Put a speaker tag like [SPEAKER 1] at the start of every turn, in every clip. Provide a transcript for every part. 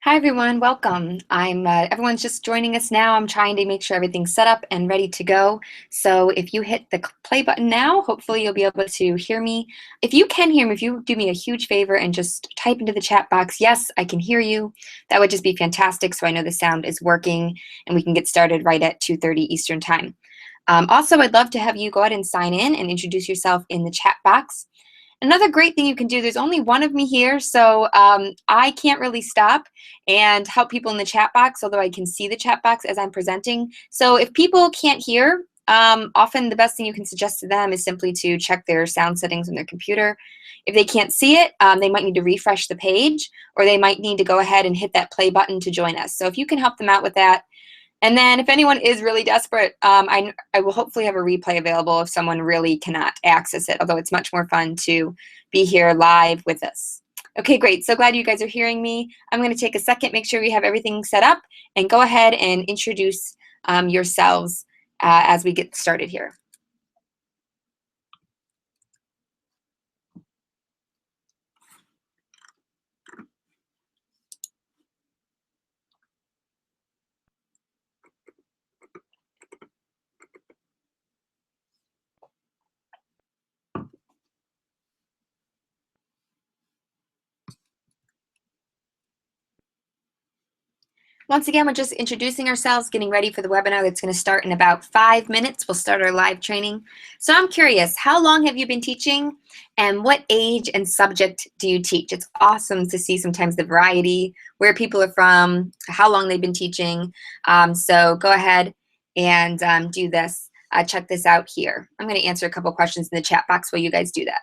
[SPEAKER 1] Hi everyone, welcome. Everyone's just joining us now. I'm trying to make sure everything's set up and ready to go. So if you hit the play button now, hopefully you'll be able to hear me. If you can hear me, if you do me a huge favor and just type into the chat box, yes, I can hear you, that would just be fantastic so I know the sound is working and we can get started right at 2:30 Eastern Time. Also, I'd love to have you go ahead and sign in and introduce yourself in the chat box. Another great thing you can do, there's only one of me here, so I can't really stop and help people in the chat box, although I can see the chat box as I'm presenting. So if people can't hear, often the best thing you can suggest to them is simply to check their sound settings on their computer. If they can't see it, they might need to refresh the page, or they might need to go ahead and hit that play button to join us. So if you can help them out with that, and then if anyone is really desperate, I will hopefully have a replay available if someone really cannot access it, although it's much more fun to be here live with us. Okay, great. So glad you guys are hearing me. I'm going to take a second, make sure we have everything set up, and go ahead and introduce yourselves as we get started here. Once again, we're just introducing ourselves, getting ready for the webinar that's going to start in about 5 minutes. We'll start our live training. So I'm curious, how long have you been teaching and what age and subject do you teach? It's awesome to see sometimes the variety, where people are from, how long they've been teaching. So go ahead and do this. Check this out here. I'm going to answer a couple questions in the chat box while you guys do that.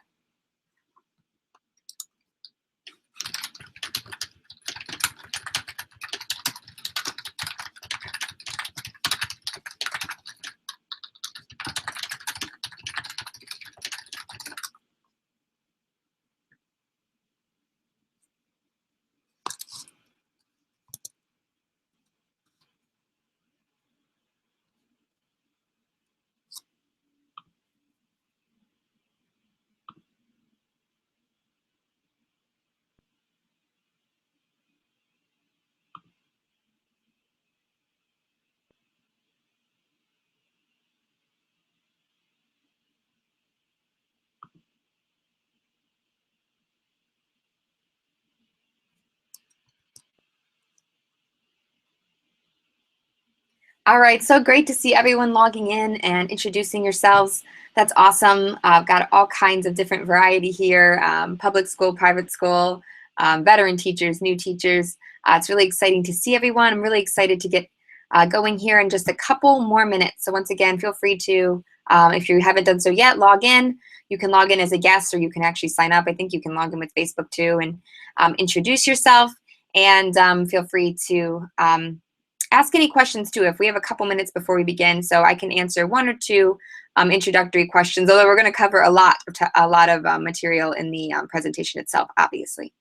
[SPEAKER 1] All right, so great to see everyone logging in and introducing yourselves. That's awesome. I've got all kinds of different variety here, public school, private school, veteran teachers, new teachers. It's really exciting to see everyone. I'm really excited to get going here in just a couple more minutes. So once again, feel free to, if you haven't done so yet, log in. You can log in as a guest or you can actually sign up. I think you can log in with Facebook too and introduce yourself, and feel free to ask any questions too if we have a couple minutes before we begin, so I can answer one or two introductory questions, although we're going to cover a lot of material in the presentation itself, obviously.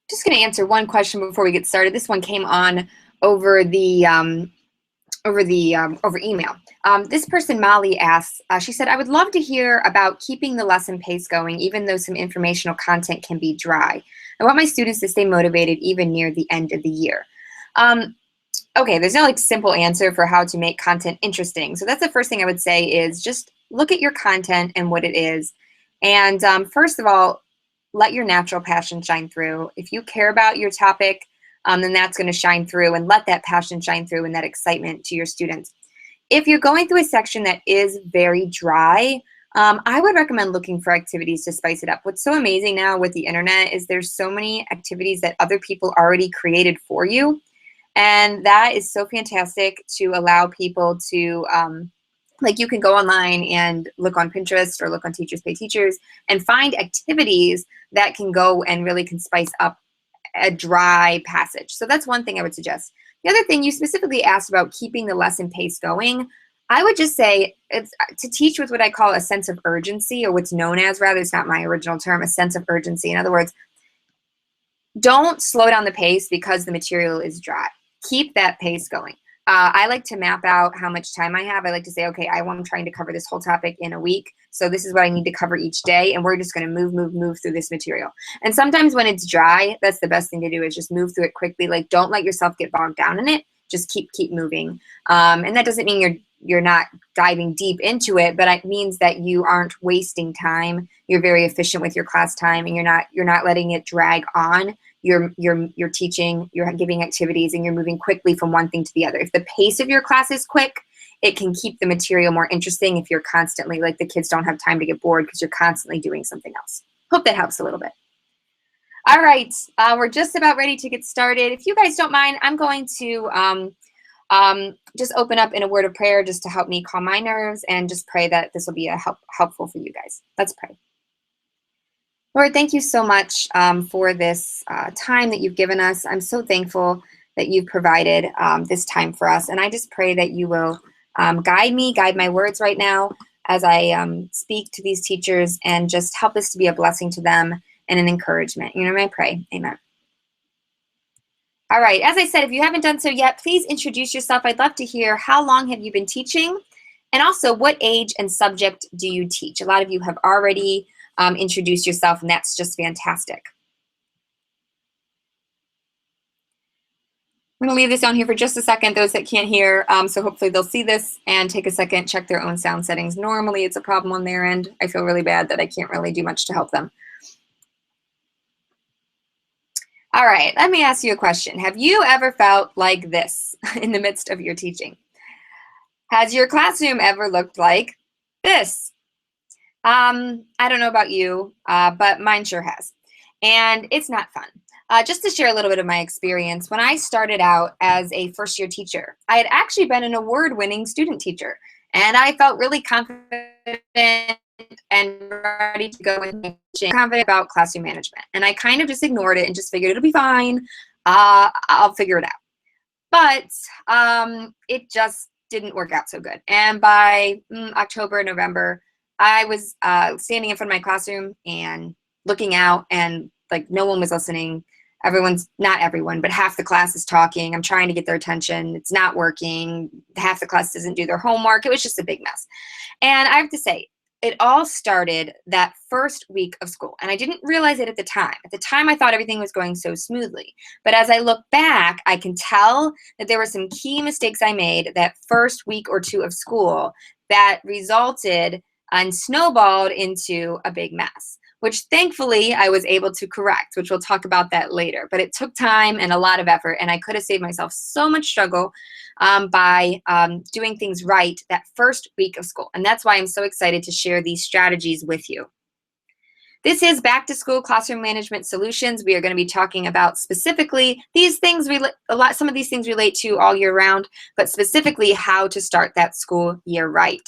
[SPEAKER 1] Just going to answer one question before we get started. This one came on over the over email. This person, Molly, asks, she said, I would love to hear about keeping the lesson pace going, even though some informational content can be dry. I want my students to stay motivated even near the end of the year. Okay, there's no like simple answer for how to make content interesting. So that's the first thing I would say is just look at your content and what it is. And first of all, let your natural passion shine through. If you care about your topic, then that's going to shine through, and let that passion shine through and that excitement to your students. If you're going through a section that is very dry, I would recommend looking for activities to spice it up. What's so amazing now with the internet is there's so many activities that other people already created for you. And that is so fantastic to allow people to, like you can go online and look on Pinterest or look on Teachers Pay Teachers and find activities that can go and really can spice up a dry passage. So that's one thing I would suggest. The other thing, you specifically asked about keeping the lesson pace going. I would just say it's to teach with what I call a sense of urgency, or what's known as, rather, it's not my original term, a sense of urgency. In other words, don't slow down the pace because the material is dry. Keep that pace going. I like to map out how much time I have. I like to say, okay, I'm trying to cover this whole topic in a week. So this is what I need to cover each day. And we're just going to move through this material. And sometimes when it's dry, that's the best thing to do is just move through it quickly. Like, don't let yourself get bogged down in it. Just keep moving. And that doesn't mean you're not diving deep into it, but it means that you aren't wasting time. You're very efficient with your class time, and you're not letting it drag on. You're teaching, you're giving activities, and you're moving quickly from one thing to the other. If the pace of your class is quick, it can keep the material more interesting if you're constantly, like the kids don't have time to get bored because you're constantly doing something else. Hope that helps a little bit. All right, we're just about ready to get started. If you guys don't mind, I'm going to just open up in a word of prayer just to help me calm my nerves and just pray that this will be helpful for you guys. Let's pray. Lord, thank you so much for this time that you've given us. I'm so thankful that you've provided this time for us. And I just pray that you will guide my words right now as I speak to these teachers, and just help this to be a blessing to them and an encouragement. You know, I pray. Amen. All right, as I said, if you haven't done so yet, please introduce yourself. I'd love to hear how long have you been teaching, and also what age and subject do you teach? A lot of you have already introduced yourself, and that's just fantastic. I'm going to leave this down here for just a second, those that can't hear, so hopefully they'll see this and take a second, check their own sound settings. Normally it's a problem on their end. I feel really bad that I can't really do much to help them. All right, let me ask you a question. Have you ever felt like this in the midst of your teaching? Has your classroom ever looked like this? I don't know about you, but mine sure has. And it's not fun. Just to share a little bit of my experience, when I started out as a first-year teacher, I had actually been an award-winning student teacher, and I felt really confident and ready to go and teaching, confident about classroom management. And I kind of just ignored it and just figured it'll be fine. I'll figure it out. But it just didn't work out so good. And by October, November, I was standing in front of my classroom and looking out, and like no one was listening. Not everyone, but half the class is talking. I'm trying to get their attention. It's not working. Half the class doesn't do their homework. It was just a big mess. And I have to say, it all started that first week of school. And I didn't realize it at the time. At the time, I thought everything was going so smoothly. But as I look back, I can tell that there were some key mistakes I made that first week or two of school that resulted and snowballed into a big mess, which thankfully I was able to correct, which we'll talk about that later. But it took time and a lot of effort, and I could have saved myself so much struggle by doing things right that first week of school. And that's why I'm so excited to share these strategies with you. This is Back to School Classroom Management Solutions. We are going to be talking about specifically these things. Some of these things relate to all year round, but specifically how to start that school year right.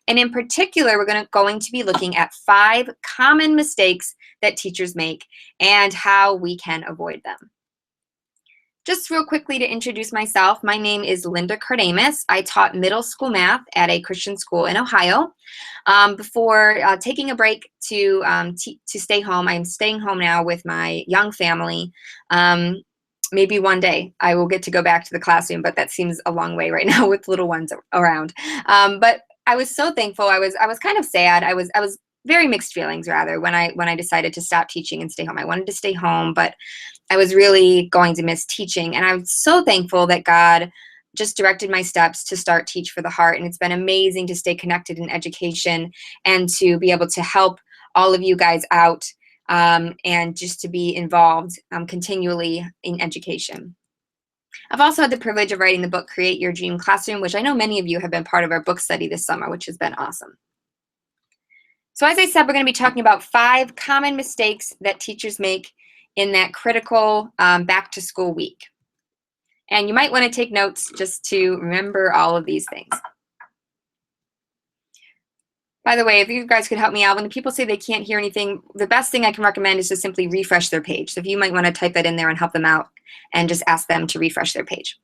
[SPEAKER 1] And in particular, we're going to be looking at 5 common mistakes that teachers make and how we can avoid them. Just real quickly to introduce myself, my name is Linda Kardamis. I taught middle school math at a Christian school in Ohio. Before taking a break to stay home, I'm staying home now with my young family. maybe one day I will get to go back to the classroom, but that seems a long way right now with little ones around. But I was so thankful. I was kind of sad. I was very mixed feelings rather when I decided to stop teaching and stay home. I wanted to stay home, but I was really going to miss teaching. And I'm so thankful that God just directed my steps to start Teach for the Heart. And it's been amazing to stay connected in education and to be able to help all of you guys out, and just to be involved continually in education. I've also had the privilege of writing the book, Create Your Dream Classroom, which I know many of you have been part of our book study this summer, which has been awesome. So as I said, we're going to be talking about 5 common mistakes that teachers make in that critical back to school week. And you might want to take notes just to remember all of these things. By the way, if you guys could help me out, when people say they can't hear anything, the best thing I can recommend is to simply refresh their page. So if you might want to type that in there and help them out and just ask them to refresh their page.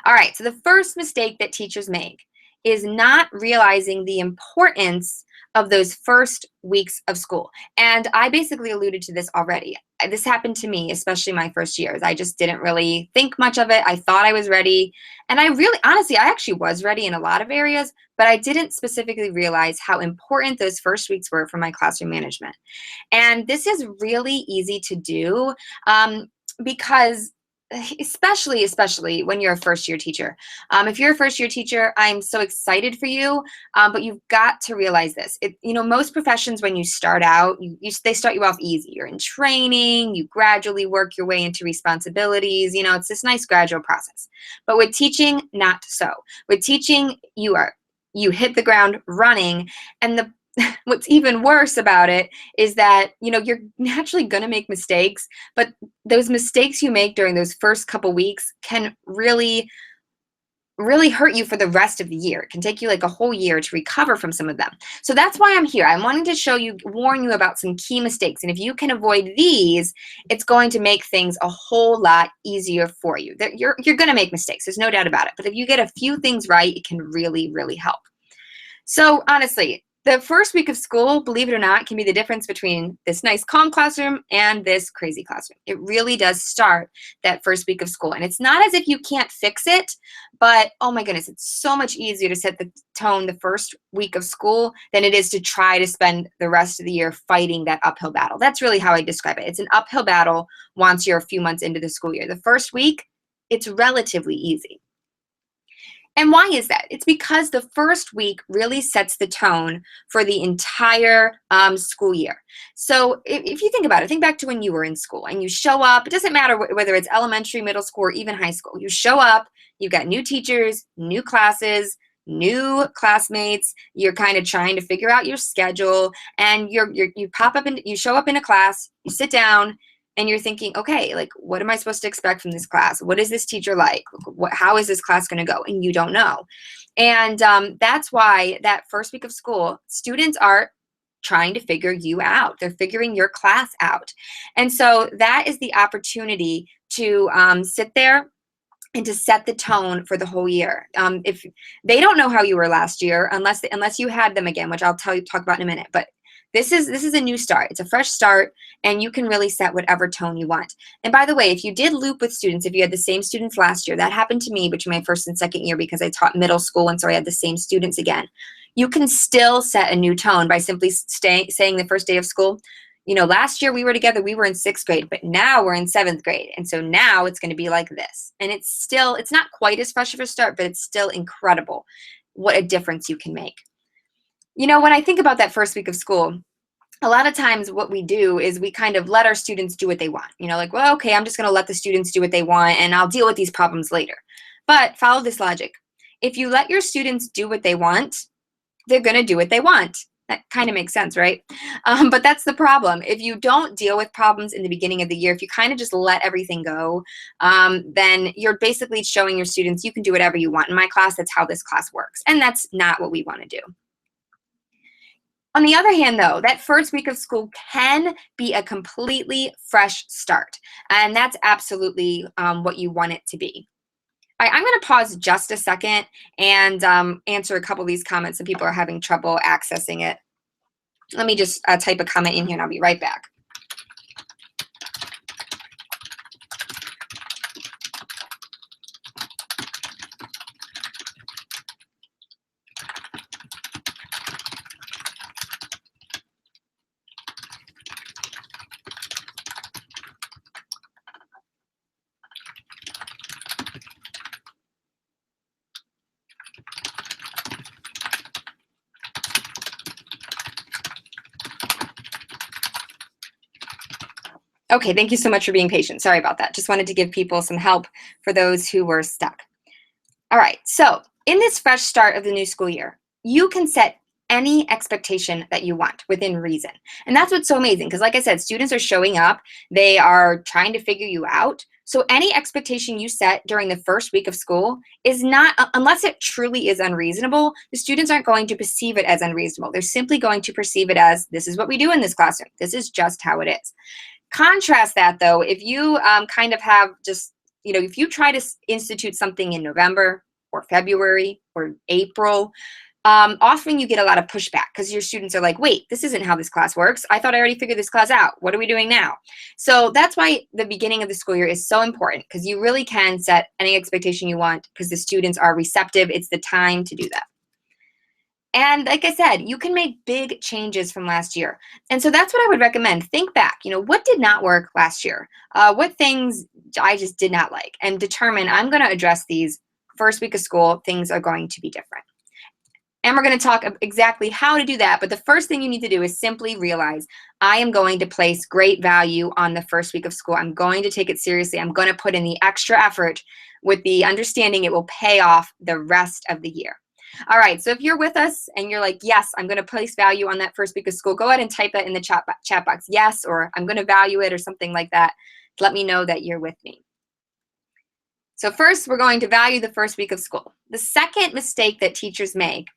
[SPEAKER 1] All right, so the first mistake that teachers make is not realizing the importance of those first weeks of school. And I basically alluded to this already. This happened to me, especially my first years. I just didn't really think much of it. I thought I was ready. And I really, honestly, I actually was ready in a lot of areas, but I didn't specifically realize how important those first weeks were for my classroom management. And this is really easy to do because especially when you're a first-year teacher. If you're a first-year teacher, I'm so excited for you, but you've got to realize this. Most professions, when you start out, they start you off easy. You're in training, you gradually work your way into responsibilities. It's this nice gradual process. But with teaching, not so. With teaching, you hit the ground running, and what's even worse about it is that you're naturally going to make mistakes, but those mistakes you make during those first couple weeks can really hurt you for the rest of the year. It can take you like a whole year to recover from some of them. So that's why I'm here. I'm wanting to warn you about some key mistakes, and if you can avoid these, it's going to make things a whole lot easier for you. You're going to make mistakes, there's no doubt about it, but if you get a few things right, it can really help. So honestly, the first week of school, believe it or not, can be the difference between this nice calm classroom and this crazy classroom. It really does start that first week of school. And it's not as if you can't fix it, but oh my goodness, it's so much easier to set the tone the first week of school than it is to try to spend the rest of the year fighting that uphill battle. That's really how I describe it. It's an uphill battle once you're a few months into the school year. The first week, it's relatively easy. And why is that? It's because the first week really sets the tone for the entire school year. So if you think about it, think back to when you were in school and you show up. It doesn't matter whether it's elementary, middle school, or even high school. You show up, you've got new teachers, new classes, new classmates. You're kind of trying to figure out your schedule, and you show up in a class, you sit down, and you're thinking, okay, like, what am I supposed to expect from this class? What is this teacher like? How is this class going to go? And you don't know. And that's why that first week of school, students are trying to figure you out. They're figuring your class out. And so that is the opportunity to sit there and to set the tone for the whole year. If they don't know how you were last year, unless you had them again, which I'll talk about in a minute, but this is a new start. It's a fresh start, and you can really set whatever tone you want. And by the way, if you did loop with students, if you had the same students last year, that happened to me between my first and second year because I taught middle school, and so I had the same students again. You can still set a new tone by simply saying the first day of school, last year we were together, we were in 6th grade, but now we're in 7th grade. And so now it's going to be like this. And it's not quite as fresh of a start, but it's still incredible what a difference you can make. When I think about that first week of school, a lot of times what we do is we kind of let our students do what they want. Like, well, okay, I'm just going to let the students do what they want, and I'll deal with these problems later. But follow this logic. If you let your students do what they want, they're going to do what they want. That kind of makes sense, right? But that's the problem. If you don't deal with problems in the beginning of the year, if you kind of just let everything go, then you're basically showing your students you can do whatever you want. In my class, that's how this class works. And that's not what we want to do. On the other hand, though, that first week of school can be a completely fresh start. And that's absolutely what you want it to be. I'm going to pause just a second and answer a couple of these comments. Some people are having trouble accessing it. Let me just type a comment in here, and I'll be right back. Okay, thank you so much for being patient. Sorry about that. Just wanted to give people some help for those who were stuck. All right, so in this fresh start of the new school year, you can set any expectation that you want within reason. And that's what's so amazing because, like I said, students are showing up, they are trying to figure you out. So any expectation you set during the first week of school is not, unless it truly is unreasonable, the students aren't going to perceive it as unreasonable. They're simply going to perceive it as, this is what we do in this classroom. This is just how it is. Contrast that though, if you kind of have just, if you try to institute something in November or February or April, often you get a lot of pushback because your students are like, wait, this isn't how this class works. I thought I already figured this class out. What are we doing now? So that's why the beginning of the school year is so important, because you really can set any expectation you want because the students are receptive. It's the time to do that. And like I said, you can make big changes from last year. And so that's what I would recommend. Think back, what did not work last year? What things I just did not like? And determine, I'm going to address these first week of school. Things are going to be different. And we're going to talk exactly how to do that. But the first thing you need to do is simply realize, I am going to place great value on the first week of school. I'm going to take it seriously. I'm going to put in the extra effort with the understanding it will pay off the rest of the year. All right, so if you're with us and you're like, yes, I'm going to place value on that first week of school, go ahead and type that in the chat box, yes, or I'm going to value it or something like that. Let me know that you're with me. So first, we're going to value the first week of school. The second mistake that teachers make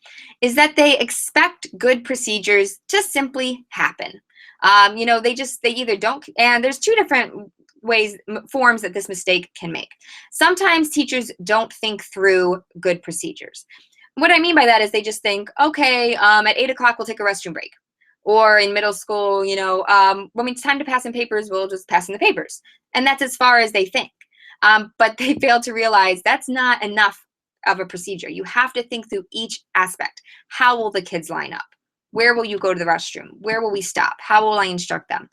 [SPEAKER 1] is that they expect good procedures to simply happen. They either don't, and there's two different forms that this mistake can make. Sometimes teachers don't think through good procedures. What I mean by that is they just think, okay, at 8 o'clock, we'll take a restroom break. Or in middle school, when it's time to pass in papers, we'll just pass in the papers. And that's as far as they think. But they fail to realize that's not enough of a procedure. You have to think through each aspect. How will the kids line up? Where will you go to the restroom? Where will we stop? How will I instruct them?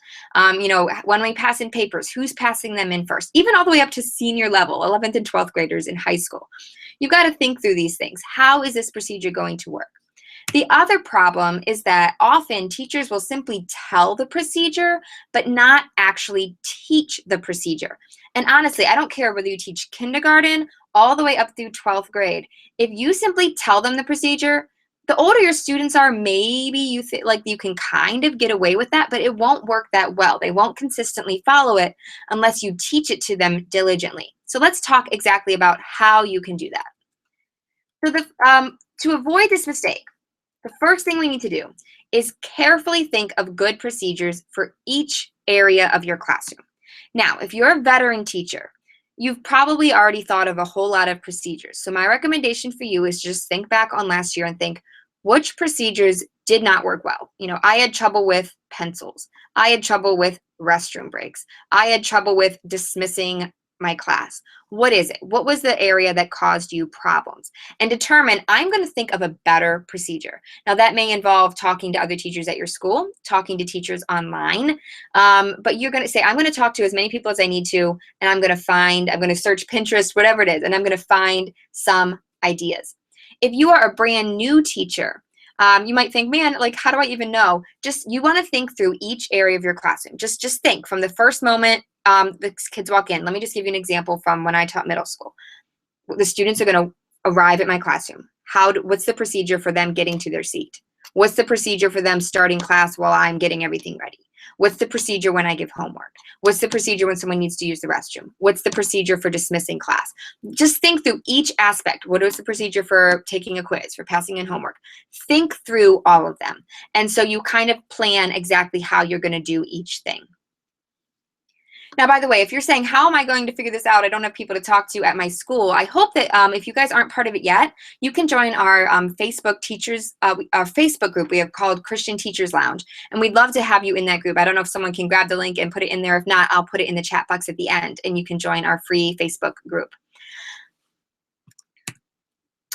[SPEAKER 1] When we pass in papers, who's passing them in first? Even all the way up to senior level, 11th and 12th graders in high school. You've got to think through these things. How is this procedure going to work? The other problem is that often teachers will simply tell the procedure, but not actually teach the procedure. And honestly, I don't care whether you teach kindergarten all the way up through 12th grade. If you simply tell them the procedure, the older your students are, maybe you can kind of get away with that, but it won't work that well. They won't consistently follow it unless you teach it to them diligently. So let's talk exactly about how you can do that. So to avoid this mistake, the first thing we need to do is carefully think of good procedures for each area of your classroom. Now, if you're a veteran teacher, you've probably already thought of a whole lot of procedures. So my recommendation for you is just think back on last year and think, which procedures did not work well? I had trouble with pencils. I had trouble with restroom breaks. I had trouble with dismissing my class. What is it? What was the area that caused you problems? And determine, I'm going to think of a better procedure. Now that may involve talking to other teachers at your school, talking to teachers online, but you're going to say, I'm going to talk to as many people as I need to, and I'm going to search Pinterest, whatever it is, and I'm going to find some ideas. If you are a brand new teacher, you might think, man, how do I even know? You want to think through each area of your classroom. Just think from the first moment the kids walk in. Let me just give you an example from when I taught middle school. The students are going to arrive at my classroom. What's the procedure for them getting to their seat? What's the procedure for them starting class while I'm getting everything ready? What's the procedure when I give homework? What's the procedure when someone needs to use the restroom? What's the procedure for dismissing class? Just think through each aspect. What is the procedure for taking a quiz, for passing in homework? Think through all of them. And so you kind of plan exactly how you're going to do each thing. Now, by the way, if you're saying, how am I going to figure this out? I don't have people to talk to at my school. I hope that if you guys aren't part of it yet, you can join our Facebook group we have called Christian Teachers Lounge. And we'd love to have you in that group. I don't know if someone can grab the link and put it in there. If not, I'll put it in the chat box at the end and you can join our free Facebook group.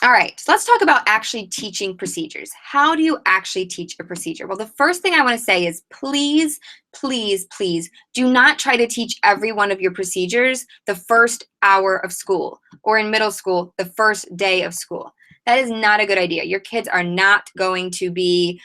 [SPEAKER 1] All right, so let's talk about actually teaching procedures. How do you actually teach a procedure? Well, the first thing I want to say is please, please, please do not try to teach every one of your procedures the first hour of school or in middle school, the first day of school. That is not a good idea. Your kids are not going to be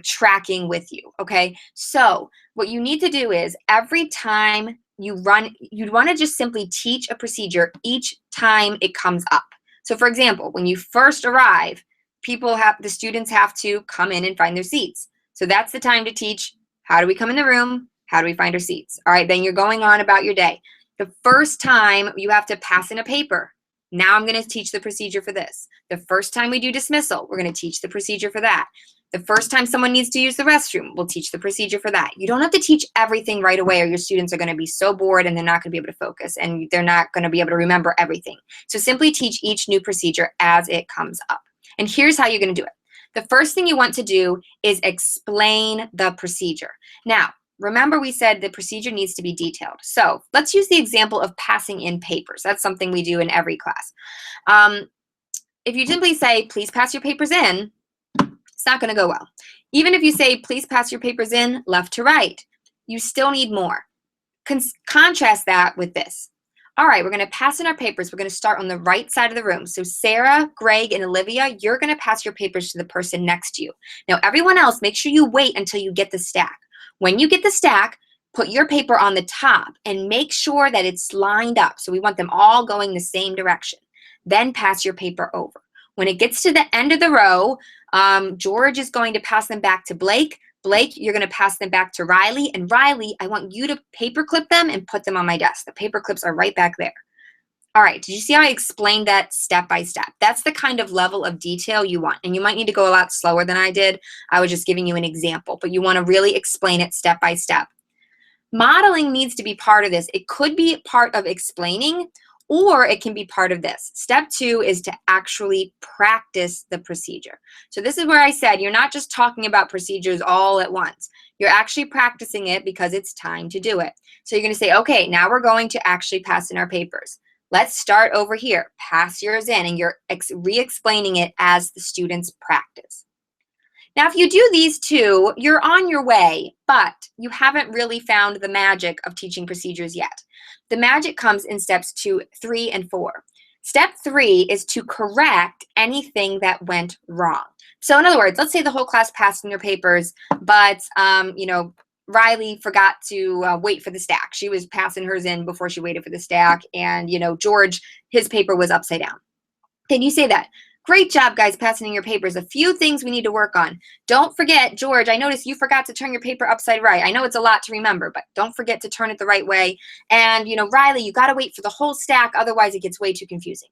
[SPEAKER 1] tracking with you, okay? So what you need to do is every time you run, you'd want to just simply teach a procedure each time it comes up. So for example, when you first arrive, the students have to come in and find their seats. So that's the time to teach, how do we come in the room? How do we find our seats? All right, then you're going on about your day. The first time you have to pass in a paper. Now I'm going to teach the procedure for this. The first time we do dismissal, we're going to teach the procedure for that. The first time someone needs to use the restroom, we'll teach the procedure for that. You don't have to teach everything right away or your students are going to be so bored and they're not going to be able to focus and they're not going to be able to remember everything. So simply teach each new procedure as it comes up. And here's how you're going to do it. The first thing you want to do is explain the procedure. Now, remember we said the procedure needs to be detailed. So let's use the example of passing in papers. That's something we do in every class. If you simply say, please pass your papers in, it's not going to go well. Even if you say, please pass your papers in left to right, you still need more. Contrast that with this. All right, we're going to pass in our papers. We're going to start on the right side of the room. So Sarah, Greg, and Olivia, you're going to pass your papers to the person next to you. Now, everyone else, make sure you wait until you get the stack. When you get the stack, put your paper on the top and make sure that it's lined up. So we want them all going the same direction. Then pass your paper over. When it gets to the end of the row, George is going to pass them back to Blake. Blake, you're going to pass them back to Riley. And Riley, I want you to paper clip them and put them on my desk. The paper clips are right back there. All right, did you see how I explained that step by step? That's the kind of level of detail you want. And you might need to go a lot slower than I did. I was just giving you an example, but you want to really explain it step by step. Modeling needs to be part of this. It could be part of explaining, or it can be part of this. Step 2 is to actually practice the procedure. So this is where I said you're not just talking about procedures all at once. You're actually practicing it because it's time to do it. So you're going to say, okay, now we're going to actually pass in our papers. Let's start over here. Pass yours in, and you're re-explaining it as the students practice. Now, if you do these two, you're on your way, but you haven't really found the magic of teaching procedures yet. The magic comes in steps 2, 3, and 4. Step 3 is to correct anything that went wrong. So in other words, let's say the whole class passed in their papers, but Riley forgot to wait for the stack. She was passing hers in before she waited for the stack, and George, his paper was upside down. Then you say that. Great job, guys, passing in your papers. A few things we need to work on. Don't forget, George, I noticed you forgot to turn your paper upside right. I know it's a lot to remember, but don't forget to turn it the right way. And, Riley, you got to wait for the whole stack. Otherwise, it gets way too confusing.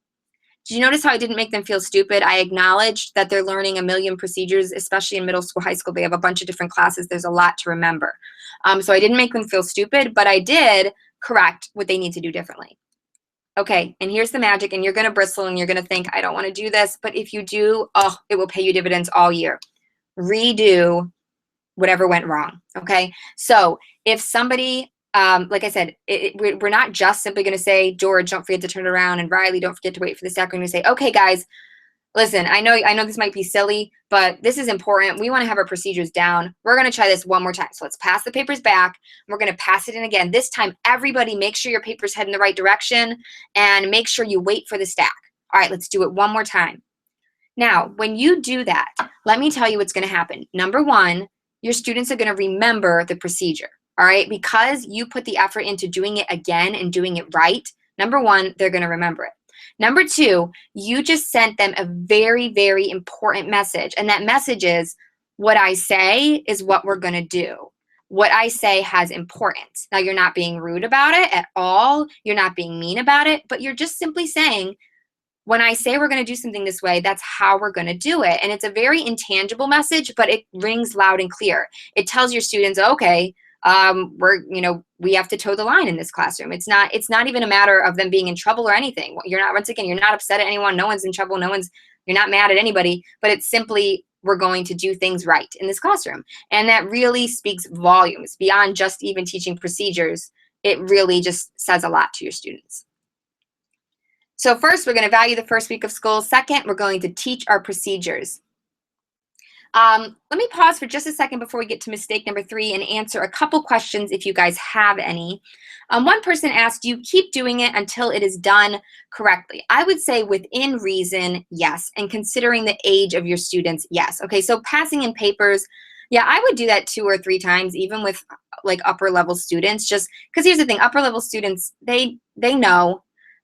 [SPEAKER 1] Did you notice how I didn't make them feel stupid? I acknowledged that they're learning a million procedures, especially in middle school, high school. They have a bunch of different classes. There's a lot to remember. So I didn't make them feel stupid, but I did correct what they need to do differently. Okay, and here's the magic, and you're going to bristle, and you're going to think, I don't want to do this, but if you do, oh, it will pay you dividends all year. Redo whatever went wrong, okay? So if somebody, like I said, we're not just simply going to say, George, don't forget to turn it around, and Riley, don't forget to wait for the stack. We're going to say, okay, guys, listen, I know this might be silly, but this is important. We want to have our procedures down. We're going to try this one more time. So let's pass the papers back. We're going to pass it in again. This time, everybody make sure your paper's head in the right direction and make sure you wait for the stack. All right, let's do it one more time. Now, when you do that, let me tell you what's going to happen. Number 1, your students are going to remember the procedure. All right, because you put the effort into doing it again and doing it right. Number 1, they're going to remember it. Number 2, you just sent them a very, very important message. And that message is, what I say is what we're going to do. What I say has importance. Now, you're not being rude about it at all. You're not being mean about it. But you're just simply saying, when I say we're going to do something this way, that's how we're going to do it. And it's a very intangible message, but it rings loud and clear. It tells your students, okay, we have to toe the line in this classroom. It's not even a matter of them being in trouble or anything. Once again, you're not upset at anyone. No one's in trouble. You're not mad at anybody, but it's simply, we're going to do things right in this classroom. And that really speaks volumes beyond just even teaching procedures. It really just says a lot to your students. So first, we're going to value the first week of school. Second, we're going to teach our procedures. Let me pause for just a second before we get to mistake number 3 and answer a couple questions if you guys have any. One person asked, do you keep doing it until it is done correctly? I would say within reason, yes. And considering the age of your students, yes. Okay, so passing in papers, yeah, I would do that 2 or 3 times, even with like upper level students, just because here's the thing, upper level students, they know.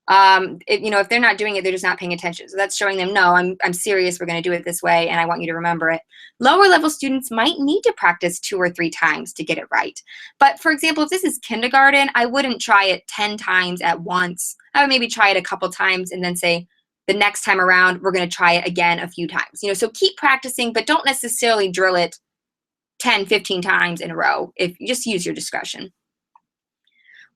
[SPEAKER 1] If they're not doing it, they're just not paying attention. So that's showing them, no, I'm serious. We're going to do it this way, and I want you to remember it. Lower level students might need to practice 2 or 3 times to get it right. But for example, if this is kindergarten, I wouldn't try it 10 times at once. I would maybe try it a couple times and then say, the next time around, we're going to try it again a few times. So keep practicing, but don't necessarily drill it 10, 15 times in a row. If you just use your discretion.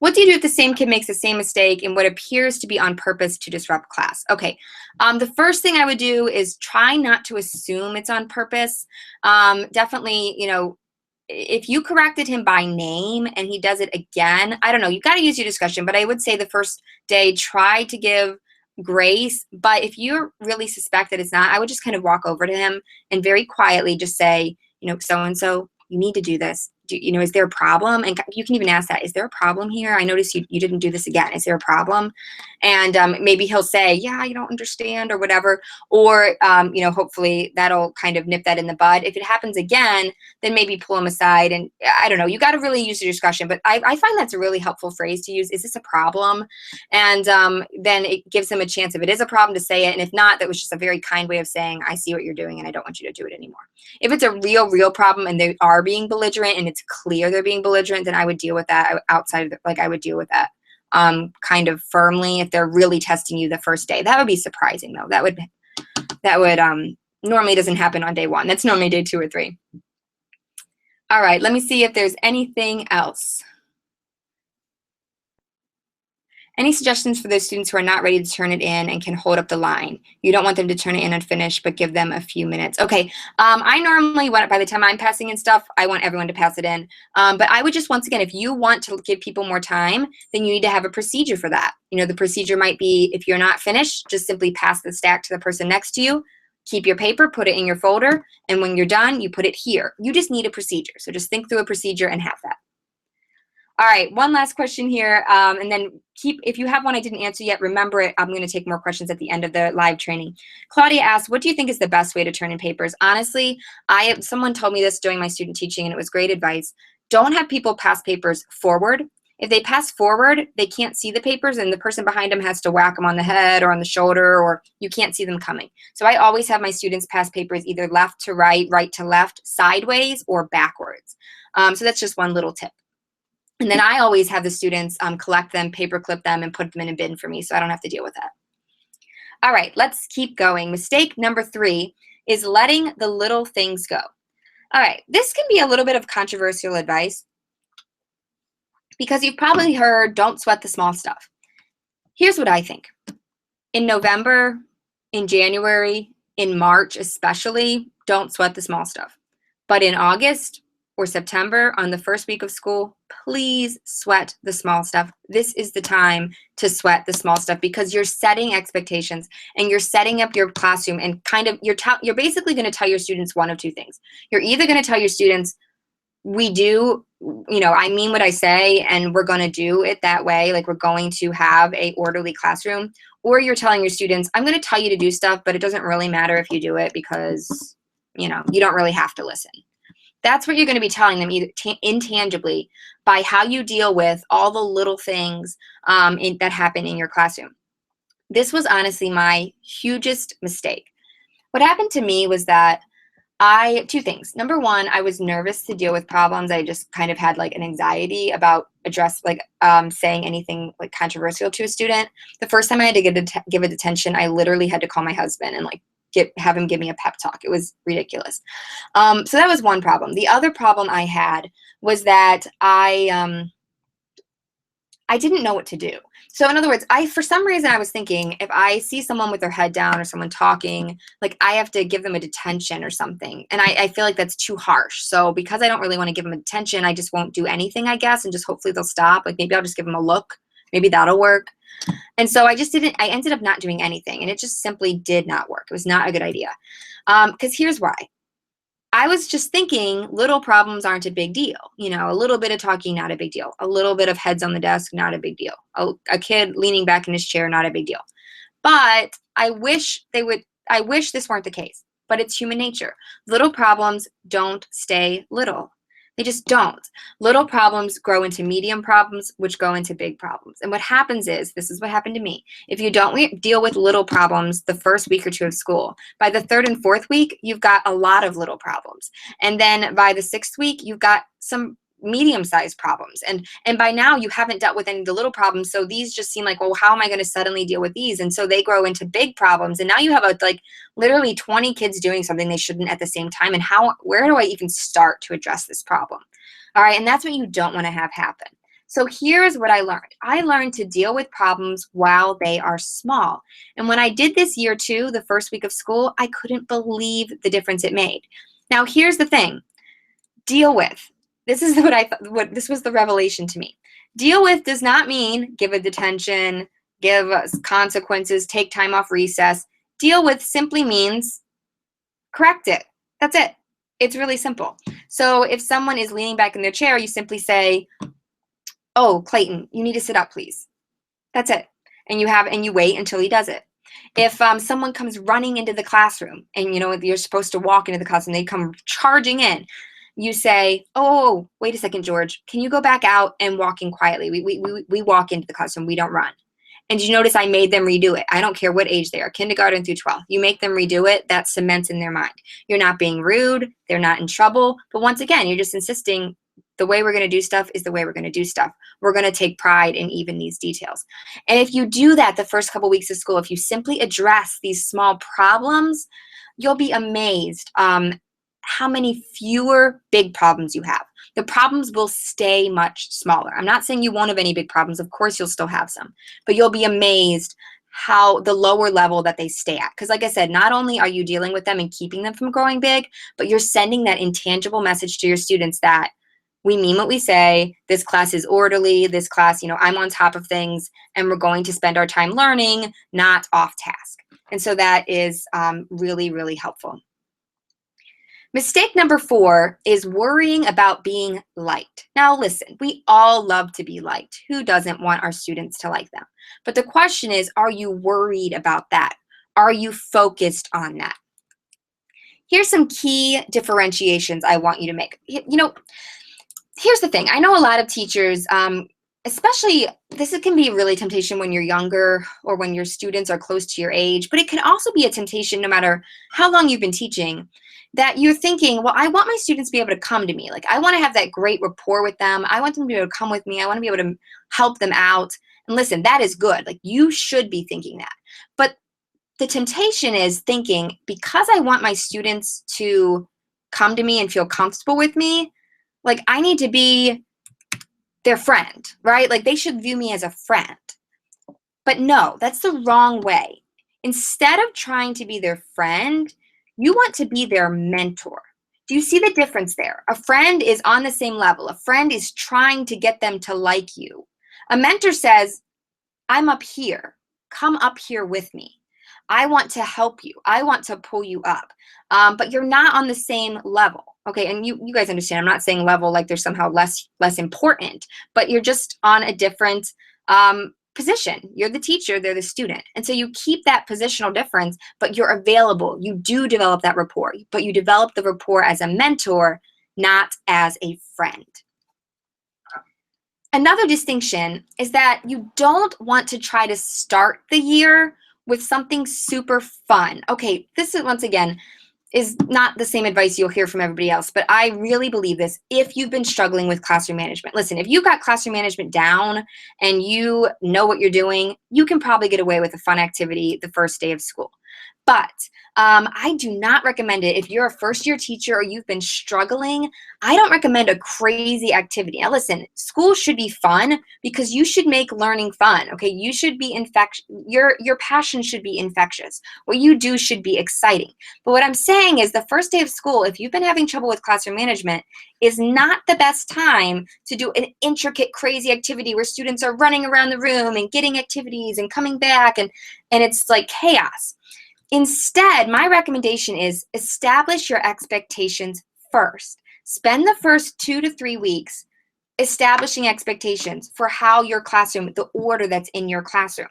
[SPEAKER 1] What do you do if the same kid makes the same mistake in what appears to be on purpose to disrupt class? Okay, the first thing I would do is try not to assume it's on purpose. Definitely, if you corrected him by name and he does it again, I don't know, you got to use your discretion, but I would say the first day, try to give grace. But if you really suspect that it's not, I would just kind of walk over to him and very quietly just say, so-and-so, you need to do this. Is there a problem? And you can even ask that, is there a problem here? I noticed you didn't do this again. Is there a problem? And maybe he'll say, yeah, you don't understand or whatever. Or, hopefully that'll kind of nip that in the bud. If it happens again, then maybe pull him aside. And I don't know, you got to really use your discretion. But I find that's a really helpful phrase to use. Is this a problem? And then it gives him a chance, if it is a problem, to say it. And if not, that was just a very kind way of saying, I see what you're doing and I don't want you to do it anymore. If it's a real problem and they are being belligerent and it's clear they're being belligerent, then I would deal with that outside of I would deal with that kind of firmly if they're really testing you the first day. That would be surprising though. That would normally doesn't happen on day 1. That's normally day 2 or 3. All right, let me see if there's anything else. Any suggestions for those students who are not ready to turn it in and can hold up the line? You don't want them to turn it in unfinished, but give them a few minutes. Okay, I normally want, by the time I'm passing in stuff, I want everyone to pass it in. But I would just, once again, if you want to give people more time, then you need to have a procedure for that. The procedure might be, if you're not finished, just simply pass the stack to the person next to you. Keep your paper, put it in your folder, and when you're done, you put it here. You just need a procedure. So just think through a procedure and have that. All right, one last question here, and then if you have one I didn't answer yet, remember it. I'm going to take more questions at the end of the live training. Claudia asked, what do you think is the best way to turn in papers? Honestly, someone told me this during my student teaching, and it was great advice. Don't have people pass papers forward. If they pass forward, they can't see the papers, and the person behind them has to whack them on the head or on the shoulder, or you can't see them coming. So I always have my students pass papers either left to right, right to left, sideways, or backwards. So that's just one little tip. And then I always have the students collect them, paper clip them, and put them in a bin for me, so I don't have to deal with that. All right, let's keep going. Mistake number 3 is letting the little things go. All right, this can be a little bit of controversial advice because you've probably heard, don't sweat the small stuff. Here's what I think. In November, in January, in March especially, don't sweat the small stuff. But in August or September, on the first week of school, please sweat the small stuff. This is the time to sweat the small stuff because you're setting expectations and you're setting up your classroom, and kind of you're basically going to tell your students one of 2 things. You're either going to tell your students, I mean what I say, and we're going to do it that way, like we're going to have a orderly classroom, or you're telling your students, I'm going to tell you to do stuff, but it doesn't really matter if you do it because, you don't really have to listen. That's what you're going to be telling them, either intangibly, by how you deal with all the little things that happen in your classroom. This was honestly my hugest mistake. What happened to me was that 2 things. Number 1, I was nervous to deal with problems. I just kind of had like an anxiety about saying anything like controversial to a student. The first time I had to give it attention, I literally had to call my husband and have him give me a pep talk. It was ridiculous. So that was one problem. The other problem I had was that I didn't know what to do. So in other words, for some reason I was thinking, if I see someone with their head down or someone talking, like I have to give them a detention or something. And I feel like that's too harsh. So because I don't really want to give them a detention, I just won't do anything, I guess, and just hopefully they'll stop. Like maybe I'll just give them a look. Maybe that'll work. And so I ended up not doing anything, and it just simply did not work. It was not a good idea. Because here's why. I was just thinking little problems aren't a big deal. You know, a little bit of talking, not a big deal. A little bit of heads on the desk, not a big deal. A kid leaning back in his chair, not a big deal. But I wish this weren't the case, but it's human nature. Little problems don't stay little. They just don't. Little problems grow into medium problems, which go into big problems. And what happens is, this is what happened to me. If you don't deal with little problems the first week or two of school, by the third and fourth week, you've got a lot of little problems. And then by the sixth week, you've got some medium-sized problems, and by now you haven't dealt with any of the little problems, so these just seem like, well, how am I going to suddenly deal with these? And so they grow into big problems, and now you have like literally 20 kids doing something they shouldn't at the same time, and where do I even start to address this problem? All right, and that's what you don't want to have happen. So here's what I learned to deal with problems while they are small. And when I did this year two, the first week of school, I couldn't believe the difference it made. Now here's the thing. Deal with. This is what this was the revelation to me. Deal with does not mean give a detention, give consequences, take time off recess. Deal with simply means correct it. That's it. It's really simple. So if someone is leaning back in their chair, you simply say, "Oh, Clayton, you need to sit up, please." That's it. And you wait until he does it. If someone comes running into the classroom and you're supposed to walk into the classroom, they come charging in. You say, "Oh, wait a second, George. Can you go back out and walk in quietly? We walk into the classroom. We don't run." And did you notice I made them redo it? I don't care what age they are, kindergarten through 12. You make them redo it, that cements in their mind. You're not being rude. They're not in trouble. But once again, you're just insisting the way we're going to do stuff is the way we're going to do stuff. We're going to take pride in even these details. And if you do that the first couple weeks of school, if you simply address these small problems, you'll be amazed how many fewer big problems you have. The problems will stay much smaller. I'm not saying you won't have any big problems. Of course, you'll still have some. But you'll be amazed how the lower level that they stay at. Because like I said, not only are you dealing with them and keeping them from growing big, but you're sending that intangible message to your students that we mean what we say, this class is orderly, this class, I'm on top of things, and we're going to spend our time learning, not off task. And so that is really, really helpful. Mistake number 4 is worrying about being liked. Now listen, we all love to be liked. Who doesn't want our students to like them? But the question is, are you worried about that? Are you focused on that? Here's some key differentiations I want you to make. Here's the thing. I know a lot of teachers, especially this can be really temptation when you're younger or when your students are close to your age, but it can also be a temptation no matter how long you've been teaching, that you're thinking, well, I want my students to be able to come to me. Like, I want to have that great rapport with them. I want them to be able to come with me. I want to be able to help them out. And listen, that is good. Like, you should be thinking that. But the temptation is thinking, because I want my students to come to me and feel comfortable with me, like, I need to be their friend, right? Like, they should view me as a friend. But no, that's the wrong way. Instead of trying to be their friend, you want to be their mentor. Do you see the difference there? A friend is on the same level. A friend is trying to get them to like you. A mentor says, I'm up here. Come up here with me. I want to help you. I want to pull you up. But you're not on the same level. Okay, and you guys understand, I'm not saying level like they're somehow less important, but you're just on a different position. You're the teacher, they're the student. And so you keep that positional difference, but you're available. You do develop that rapport, but you develop the rapport as a mentor, not as a friend. Another distinction is that you don't want to try to start the year with something super fun. Okay, this is, once again, is not the same advice you'll hear from everybody else, but I really believe this. If you've been struggling with classroom management, listen, if you got classroom management down and you know what you're doing, you can probably get away with a fun activity the first day of school. But I do not recommend it if you're a first-year teacher or you've been struggling. I don't recommend a crazy activity. Now listen, school should be fun because you should make learning fun, okay? You should be your passion should be infectious. What you do should be exciting. But what I'm saying is the first day of school, if you've been having trouble with classroom management, is not the best time to do an intricate, crazy activity where students are running around the room and getting activities and coming back and it's like chaos. Instead, my recommendation is establish your expectations first. Spend the first 2 to 3 weeks establishing expectations for how your classroom, the order that's in your classroom.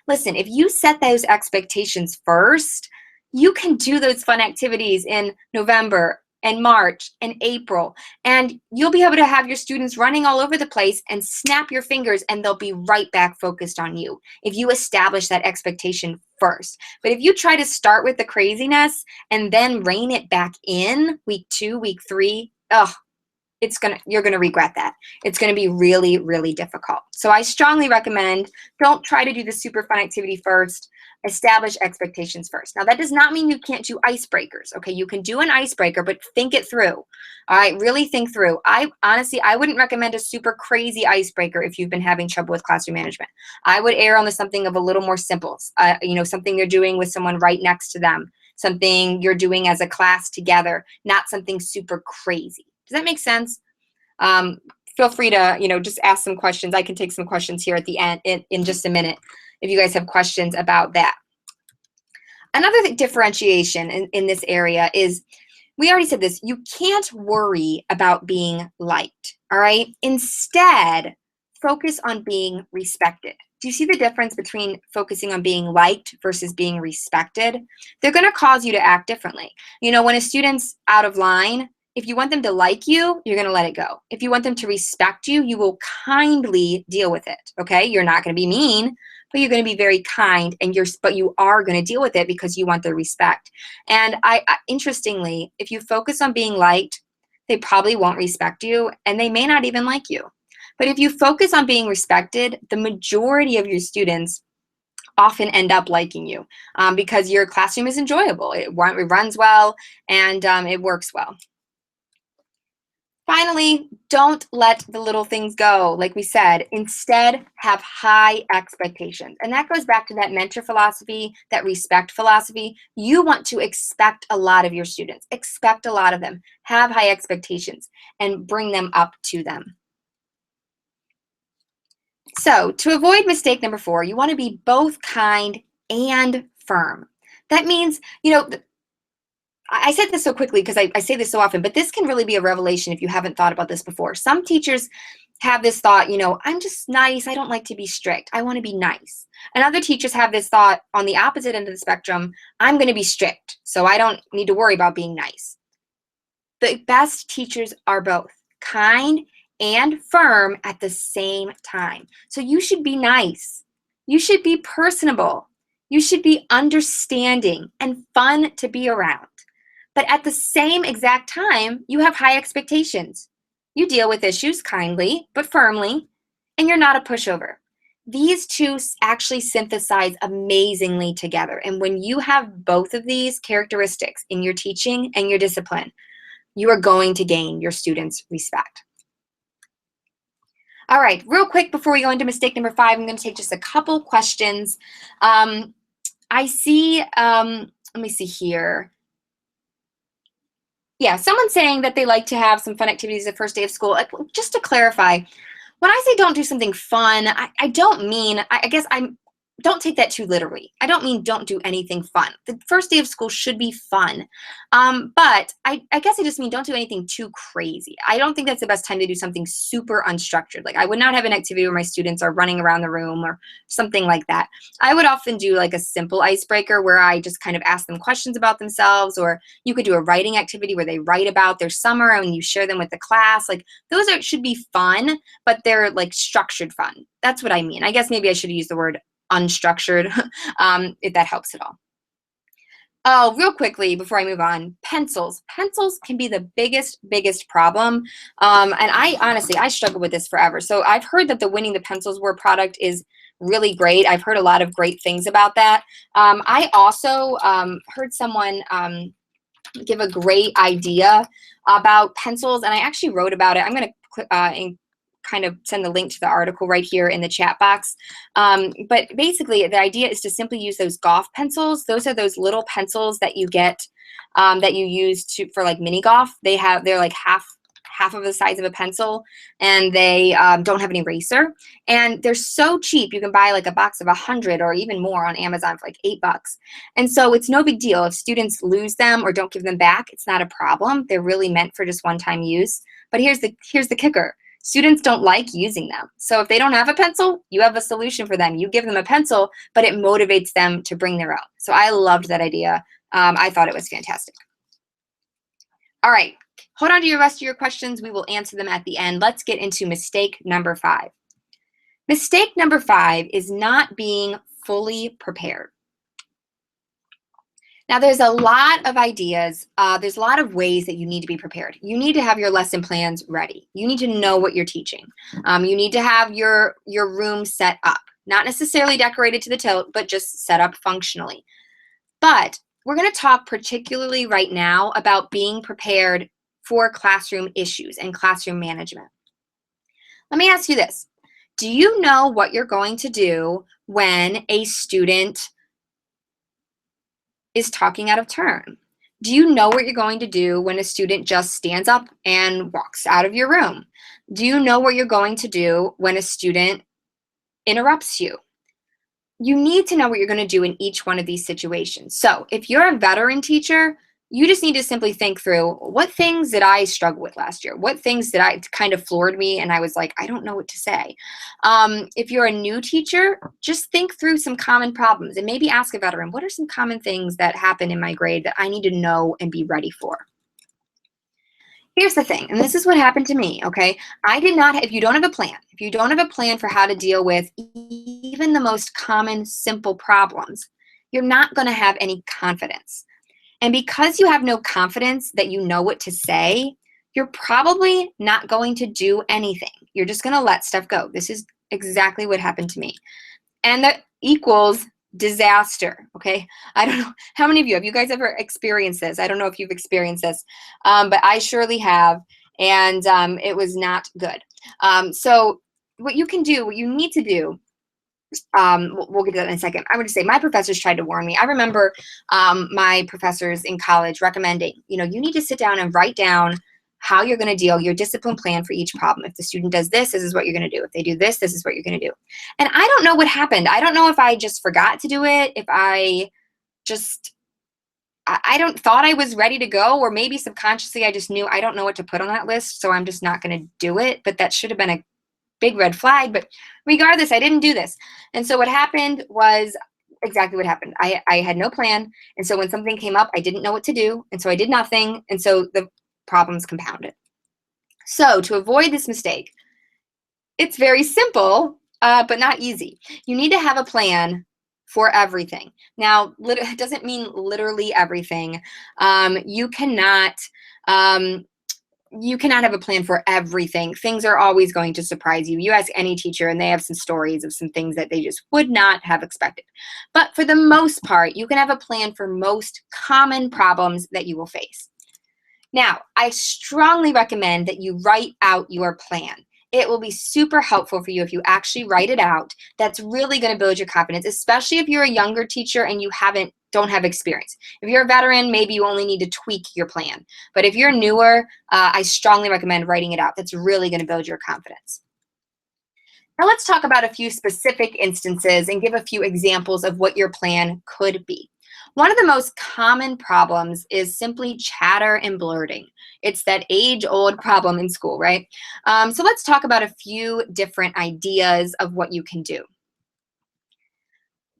[SPEAKER 1] Listen, if you set those expectations first, you can do those fun activities in November and March and April, and you'll be able to have your students running all over the place and snap your fingers and they'll be right back focused on you if you establish that expectation first. But if you try to start with the craziness and then rein it back in week 2, week 3, you're gonna regret that. It's gonna be really, really difficult. So I strongly recommend don't try to do the super fun activity first. Establish expectations first. Now that does not mean you can't do icebreakers. Okay, you can do an icebreaker, but think it through. All right, really think through. I wouldn't recommend a super crazy icebreaker if you've been having trouble with classroom management. I would err on the something of a little more simple. Something you're doing with someone right next to them, something you're doing as a class together, not something super crazy. Does that make sense? Feel free to, just ask some questions. I can take some questions here at the end in just a minute if you guys have questions about that. Another differentiation in this area is, we already said this, you can't worry about being liked, all right? Instead, focus on being respected. Do you see the difference between focusing on being liked versus being respected? They're gonna cause you to act differently. When a student's out of line, if you want them to like you, you're gonna let it go. If you want them to respect you, you will kindly deal with it, okay? You're not gonna be mean, but you're gonna be very kind, but you are gonna deal with it because you want their respect. And interestingly, if you focus on being liked, they probably won't respect you, and they may not even like you. But if you focus on being respected, the majority of your students often end up liking you because your classroom is enjoyable. It runs well, and it works well. Finally, don't let the little things go. Like we said, instead have high expectations. And that goes back to that mentor philosophy, that respect philosophy. You want to expect a lot of your students. Expect a lot of them. Have high expectations and bring them up to them. So to avoid mistake number 4, you want to be both kind and firm. That means, I said this so quickly because I say this so often, but this can really be a revelation if you haven't thought about this before. Some teachers have this thought, I'm just nice. I don't like to be strict. I want to be nice. And other teachers have this thought on the opposite end of the spectrum, I'm going to be strict, so I don't need to worry about being nice. The best teachers are both kind and firm at the same time. So you should be nice. You should be personable. You should be understanding and fun to be around. But at the same exact time, you have high expectations. You deal with issues kindly, but firmly, and you're not a pushover. These two actually synthesize amazingly together. And when you have both of these characteristics in your teaching and your discipline, you are going to gain your students' respect. All right, real quick before we go into mistake number 5, I'm going to take just a couple questions. I see, let me see here. Yeah, someone's saying that they like to have some fun activities the first day of school. Just to clarify, when I say don't do something fun, I don't mean, I guess don't take that too literally. I don't mean don't do anything fun. The first day of school should be fun. But I guess I just mean don't do anything too crazy. I don't think that's the best time to do something super unstructured. Like I would not have an activity where my students are running around the room or something like that. I would often do like a simple icebreaker where I just kind of ask them questions about themselves, or you could do a writing activity where they write about their summer and you share them with the class. Like those should be fun, but they're like structured fun. That's what I mean. I guess maybe I should use the word unstructured, if that helps at all. Oh, real quickly before I move on, pencils. Pencils can be the biggest problem. And I struggle with this forever. So I've heard that the Winning the Pencils War product is really great. I've heard a lot of great things about that. I also heard someone give a great idea about pencils, and I actually wrote about it. I'm going to kind of send the link to the article right here in the chat box. But basically, the idea is to simply use those golf pencils. Those are those little pencils that you get that you use for like mini golf. They're like half half of the size of a pencil, and they don't have an eraser. And they're so cheap. You can buy like a box of 100 or even more on Amazon for like $8. And so it's no big deal. If students lose them or don't give them back, it's not a problem. They're really meant for just one-time use. But here's the kicker. Students don't like using them. So if they don't have a pencil, you have a solution for them. You give them a pencil, but it motivates them to bring their own. So I loved that idea. I thought it was fantastic. All right, hold on to your rest of your questions. We will answer them at the end. Let's get into mistake number 5. Mistake number 5 is not being fully prepared. Now, there's a lot of ideas. There's a lot of ways that you need to be prepared. You need to have your lesson plans ready. You need to know what you're teaching. You need to have your room set up, not necessarily decorated to the tilt, but just set up functionally. But we're going to talk particularly right now about being prepared for classroom issues and classroom management. Let me ask you this. Do you know what you're going to do when a student is talking out of turn? Do you know what you're going to do when a student just stands up and walks out of your room? Do you know what you're going to do when a student interrupts you? You need to know what you're going to do in each one of these situations. So if you're a veteran teacher, you just need to simply think through, what things did I struggle with last year? What things did I kind of floored me and I was like, I don't know what to say? If you're a new teacher, just think through some common problems and maybe ask a veteran, what are some common things that happen in my grade that I need to know and be ready for? Here's the thing, and this is what happened to me, okay? If you don't have a plan for how to deal with even the most common, simple problems, you're not going to have any confidence. And because you have no confidence that you know what to say, you're probably not going to do anything. You're just going to let stuff go. This is exactly what happened to me. And that equals disaster, okay? I don't know how many of you guys ever experienced this? I don't know if you've experienced this, but I surely have, and it was not good. So what you need to do, we'll get to that in a second. I would just say my professors tried to warn me. I remember my professors in college recommending, you need to sit down and write down how you're going to deal, your discipline plan for each problem. If the student does this, this is what you're going to do. If they do this, this is what you're going to do. And I don't know what happened. I don't know if I just forgot to do it, if I don't thought I was ready to go, or maybe subconsciously I just knew I don't know what to put on that list, so I'm just not going to do it. But that should have been a big red flag. But regardless, I didn't do this. And so what happened was exactly what happened. I had no plan. And so when something came up, I didn't know what to do. And so I did nothing. And so the problems compounded. So to avoid this mistake, it's very simple, but not easy. You need to have a plan for everything. Now, it doesn't mean literally everything. You cannot have a plan for everything. Things are always going to surprise you. You ask any teacher and they have some stories of some things that they just would not have expected. But for the most part, you can have a plan for most common problems that you will face. Now, I strongly recommend that you write out your plan. It will be super helpful for you if you actually write it out. That's really going to build your confidence, especially if you're a younger teacher and you don't have experience. If you're a veteran, maybe you only need to tweak your plan. But if you're newer, I strongly recommend writing it out. That's really going to build your confidence. Now let's talk about a few specific instances and give a few examples of what your plan could be. One of the most common problems is simply chatter and blurting. It's that age-old problem in school, right? So let's talk about a few different ideas of what you can do.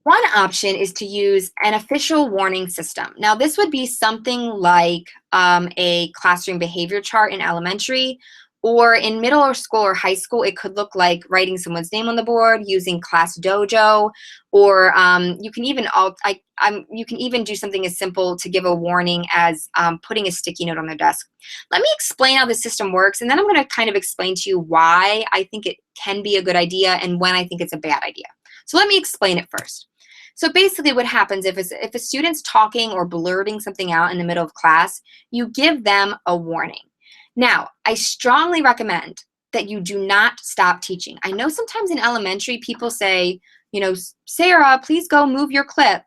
[SPEAKER 1] One option is to use an official warning system. Now, this would be something like a classroom behavior chart in elementary, or in middle school or high school, it could look like writing someone's name on the board, using Class Dojo, or you can even do something as simple to give a warning as putting a sticky note on their desk. Let me explain how the system works, and then I'm going to kind of explain to you why I think it can be a good idea and when I think it's a bad idea. So let me explain it first. So basically what happens if a student's talking or blurting something out in the middle of class, you give them a warning. Now, I strongly recommend that you do not stop teaching. I know sometimes in elementary people say, Sarah, please go move your clip.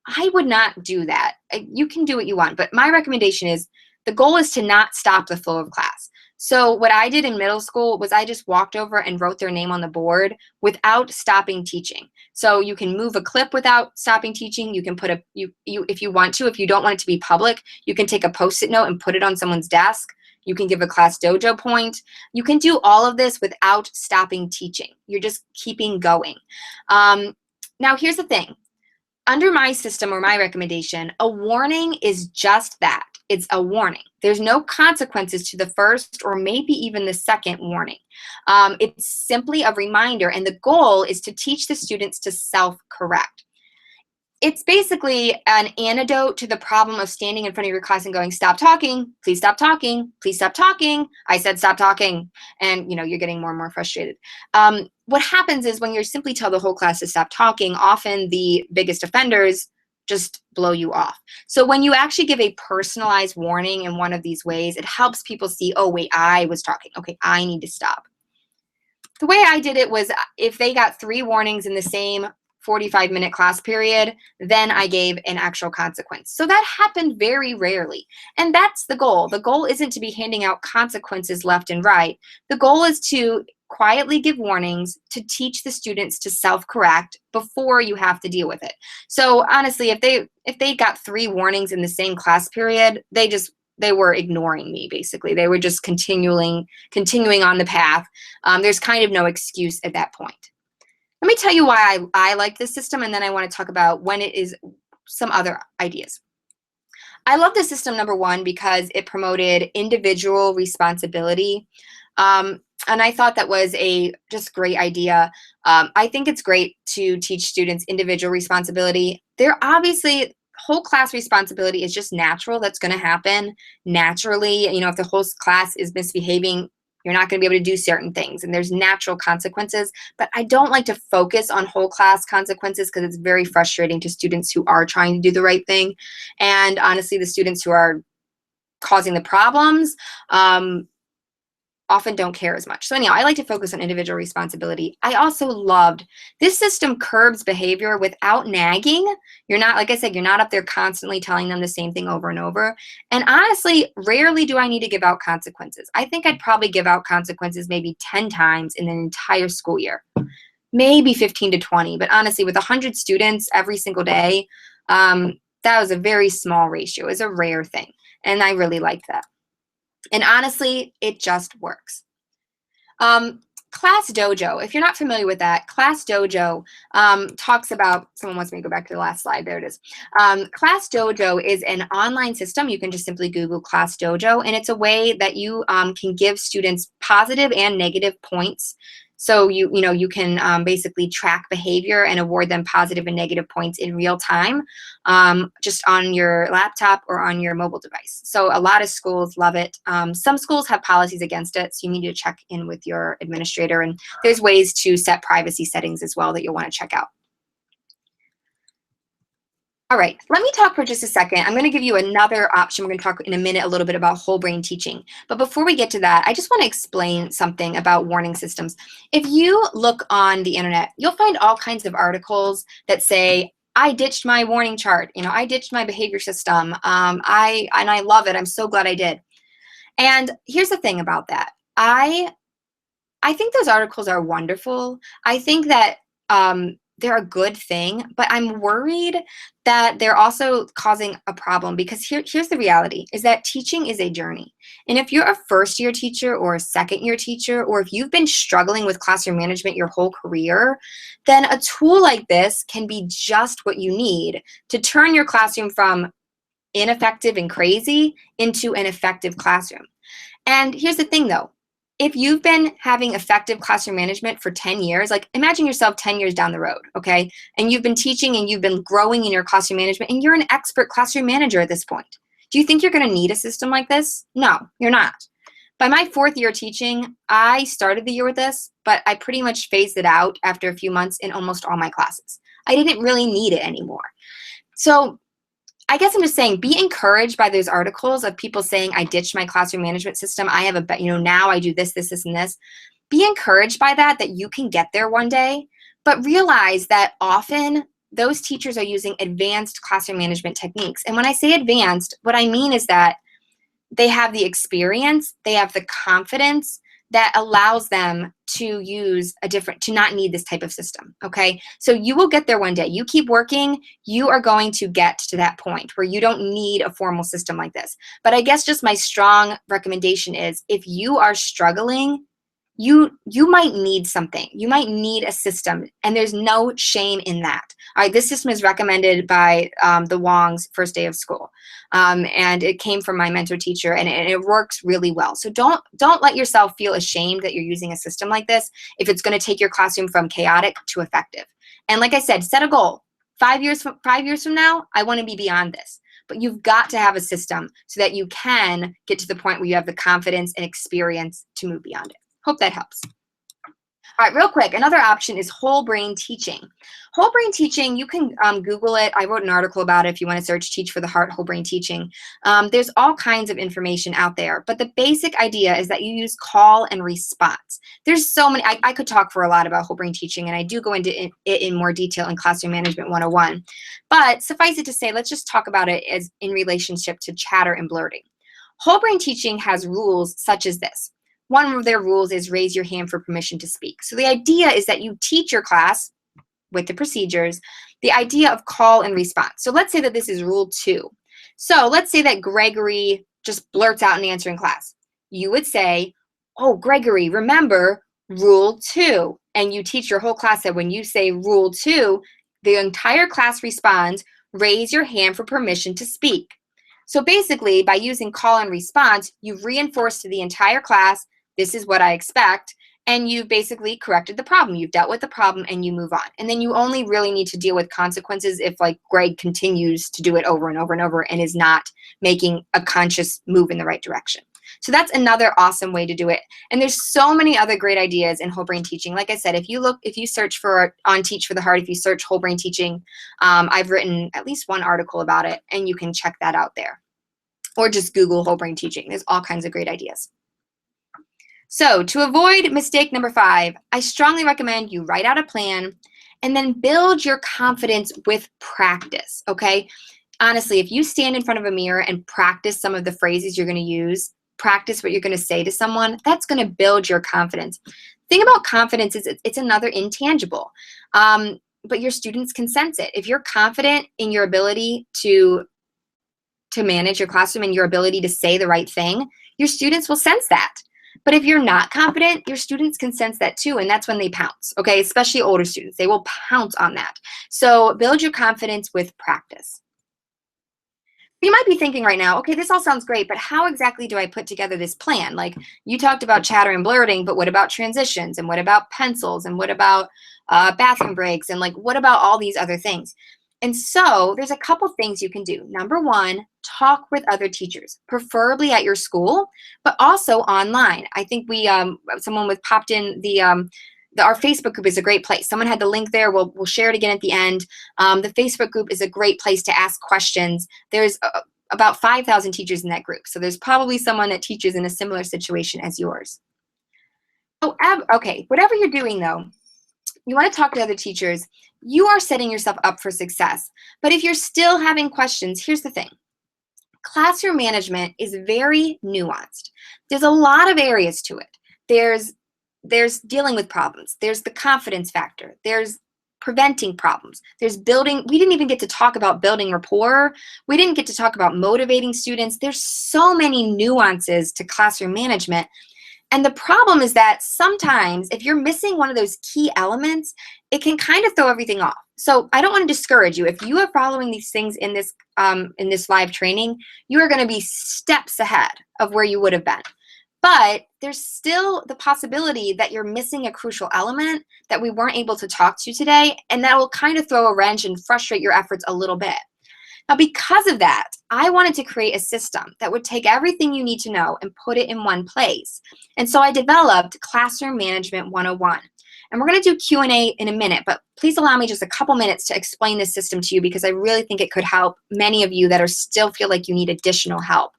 [SPEAKER 1] I would not do that. You can do what you want, but my recommendation is the goal is to not stop the flow of class. So what I did in middle school was I just walked over and wrote their name on the board without stopping teaching. So you can move a clip without stopping teaching. You can put if you want to, if you don't want it to be public, you can take a Post-it note and put it on someone's desk. You can give a class dojo point. You can do all of this without stopping teaching. You're just keeping going. Now here's the thing. Under my system or my recommendation, a warning is just that. It's a warning. There's no consequences to the first or maybe even the second warning. It's simply a reminder, and the goal is to teach the students to self-correct. It's basically an antidote to the problem of standing in front of your class and going, stop talking, please stop talking, please stop talking. I said stop talking. And you're getting more and more frustrated. What happens is when you simply tell the whole class to stop talking, often the biggest offenders just blow you off. So when you actually give a personalized warning in one of these ways, it helps people see, oh, wait, I was talking. Okay, I need to stop. The way I did it was if they got 3 warnings in the same 45-minute class period, then I gave an actual consequence. So that happened very rarely. And that's the goal. The goal isn't to be handing out consequences left and right. The goal is to quietly give warnings to teach the students to self-correct before you have to deal with it. So honestly, if they got 3 warnings in the same class period, they were ignoring me, basically. They were just continuing on the path. There's kind of no excuse at that point. Let me tell you why I like this system, and then I want to talk about when it is some other ideas. I love this system, number one, because it promoted individual responsibility. And I thought that was a just great idea. I think it's great to teach students individual responsibility. They're obviously, whole class responsibility is just natural. That's going to happen naturally. If the whole class is misbehaving, you're not going to be able to do certain things, and there's natural consequences. But I don't like to focus on whole class consequences because it's very frustrating to students who are trying to do the right thing. And honestly, the students who are causing the problems often don't care as much. So anyhow, I like to focus on individual responsibility. I also loved this system curbs behavior without nagging. You're not, like I said, you're not up there constantly telling them the same thing over and over. And honestly, rarely do I need to give out consequences. I think I'd probably give out consequences maybe 10 times in an entire school year, maybe 15 to 20. But honestly, with 100 students every single day, that was a very small ratio. It was a rare thing. And I really liked that. And honestly, it just works. Class Dojo, if you're not familiar with that, Class Dojo talks about, someone wants me to go back to the last slide, there it is. Class Dojo is an online system. You can just simply Google Class Dojo, and it's a way that you can give students positive and negative points. So you can basically track behavior and award them positive and negative points in real time, just on your laptop or on your mobile device. So a lot of schools love it. Some schools have policies against it, so you need to check in with your administrator. And there's ways to set privacy settings as well that you'll want to check out. All right, let me talk for just a second. I'm going to give you another option. We're going to talk in a minute a little bit about whole brain teaching. But before we get to that, I just want to explain something about warning systems. If you look on the internet, you'll find all kinds of articles that say, I ditched my warning chart. I ditched my behavior system. I love it. I'm so glad I did. And here's the thing about that. I think those articles are wonderful. I think that they're a good thing, but I'm worried that they're also causing a problem, because here's the reality, is that teaching is a journey. And if you're a first-year teacher or a second-year teacher, or if you've been struggling with classroom management your whole career, then a tool like this can be just what you need to turn your classroom from ineffective and crazy into an effective classroom. And here's the thing, though. If you've been having effective classroom management for 10 years, like imagine yourself 10 years down the road, okay? And you've been teaching and you've been growing in your classroom management, and you're an expert classroom manager at this point. Do you think you're going to need a system like this? No, you're not. By my 4th year teaching, I started the year with this, but I pretty much phased it out after a few months in almost all my classes. I didn't really need it anymore. So I guess I'm just saying, be encouraged by those articles of people saying, I ditched my classroom management system. I have now I do this, this, this, and this. Be encouraged by that you can get there one day, but realize that often those teachers are using advanced classroom management techniques. And when I say advanced, what I mean is that they have the experience, they have the confidence that allows them to use to not need this type of system, okay? So you will get there one day. You keep working, you are going to get to that point where you don't need a formal system like this. But I guess just my strong recommendation is, if you are struggling, you might need something. You might need a system, and there's no shame in that. All right, this system is recommended by the Wongs first day of school, and it came from my mentor teacher, and it works really well. So don't let yourself feel ashamed that you're using a system like this if it's going to take your classroom from chaotic to effective. And like I said, set a goal. 5 years from now, I want to be beyond this. But you've got to have a system so that you can get to the point where you have the confidence and experience to move beyond it. Hope that helps. All right, real quick, another option is whole brain teaching. Whole brain teaching, you can Google it. I wrote an article about it if you want to search Teach for the Heart whole brain teaching. There's all kinds of information out there, but the basic idea is that you use call and response. There's so many, I could talk for a lot about whole brain teaching, and I do go into it in more detail in Classroom Management 101. But suffice it to say, let's just talk about it as in relationship to chatter and blurting. Whole brain teaching has rules such as this. One of their rules is raise your hand for permission to speak. So the idea is that you teach your class with the procedures, the idea of call and response. So let's say that this is rule 2. So let's say that Gregory just blurts out an answer in class. You would say, oh, Gregory, remember rule 2. And you teach your whole class that when you say rule 2, the entire class responds, raise your hand for permission to speak. So basically, by using call and response, you've reinforced to the entire class, this is what I expect, and you've basically corrected the problem. You've dealt with the problem and you move on. And then you only really need to deal with consequences if, like, Greg continues to do it over and over and over and is not making a conscious move in the right direction. So that's another awesome way to do it. And there's so many other great ideas in whole brain teaching. Like I said, if you search for on Teach for the Heart, if you search whole brain teaching, I've written at least one article about it, and you can check that out there. Or just Google whole brain teaching. There's all kinds of great ideas. So to avoid mistake number 5, I strongly recommend you write out a plan and then build your confidence with practice, okay? Honestly, if you stand in front of a mirror and practice some of the phrases you're going to use, practice what you're going to say to someone, that's going to build your confidence. The thing about confidence is it's another intangible, but your students can sense it. If you're confident in your ability to manage your classroom and your ability to say the right thing, your students will sense that. But if you're not confident, your students can sense that too, and that's when they pounce, okay? Especially older students, they will pounce on that. So build your confidence with practice. You might be thinking right now, okay, this all sounds great, but how exactly do I put together this plan? Like, you talked about chatter and blurting, but what about transitions? And what about pencils? And what about bathroom breaks? And, like, what about all these other things? And so there's a couple things you can do. Number 1, talk with other teachers, preferably at your school, but also online. I think someone popped in our Facebook group is a great place. Someone had the link there. We'll share it again at the end. The Facebook group is a great place to ask questions. There's about 5,000 teachers in that group. So there's probably someone that teaches in a similar situation as yours. Okay, whatever you're doing though, you want to talk to other teachers. You are setting yourself up for success. But if you're still having questions, here's the thing. Classroom management is very nuanced. There's a lot of areas to it. There's dealing with problems. There's the confidence factor. There's preventing problems. There's building. We didn't even get to talk about building rapport. We didn't get to talk about motivating students. There's so many nuances to classroom management. And the problem is that sometimes if you're missing one of those key elements, it can kind of throw everything off. So I don't want to discourage you. If you are following these things in this live training, you are going to be steps ahead of where you would have been. But there's still the possibility that you're missing a crucial element that we weren't able to talk to today, and that will kind of throw a wrench and frustrate your efforts a little bit. Now, because of that, I wanted to create a system that would take everything you need to know and put it in one place. And so I developed Classroom Management 101. And we're going to do Q&A in a minute, but please allow me just a couple minutes to explain this system to you, because I really think it could help many of you that are still feel like you need additional help.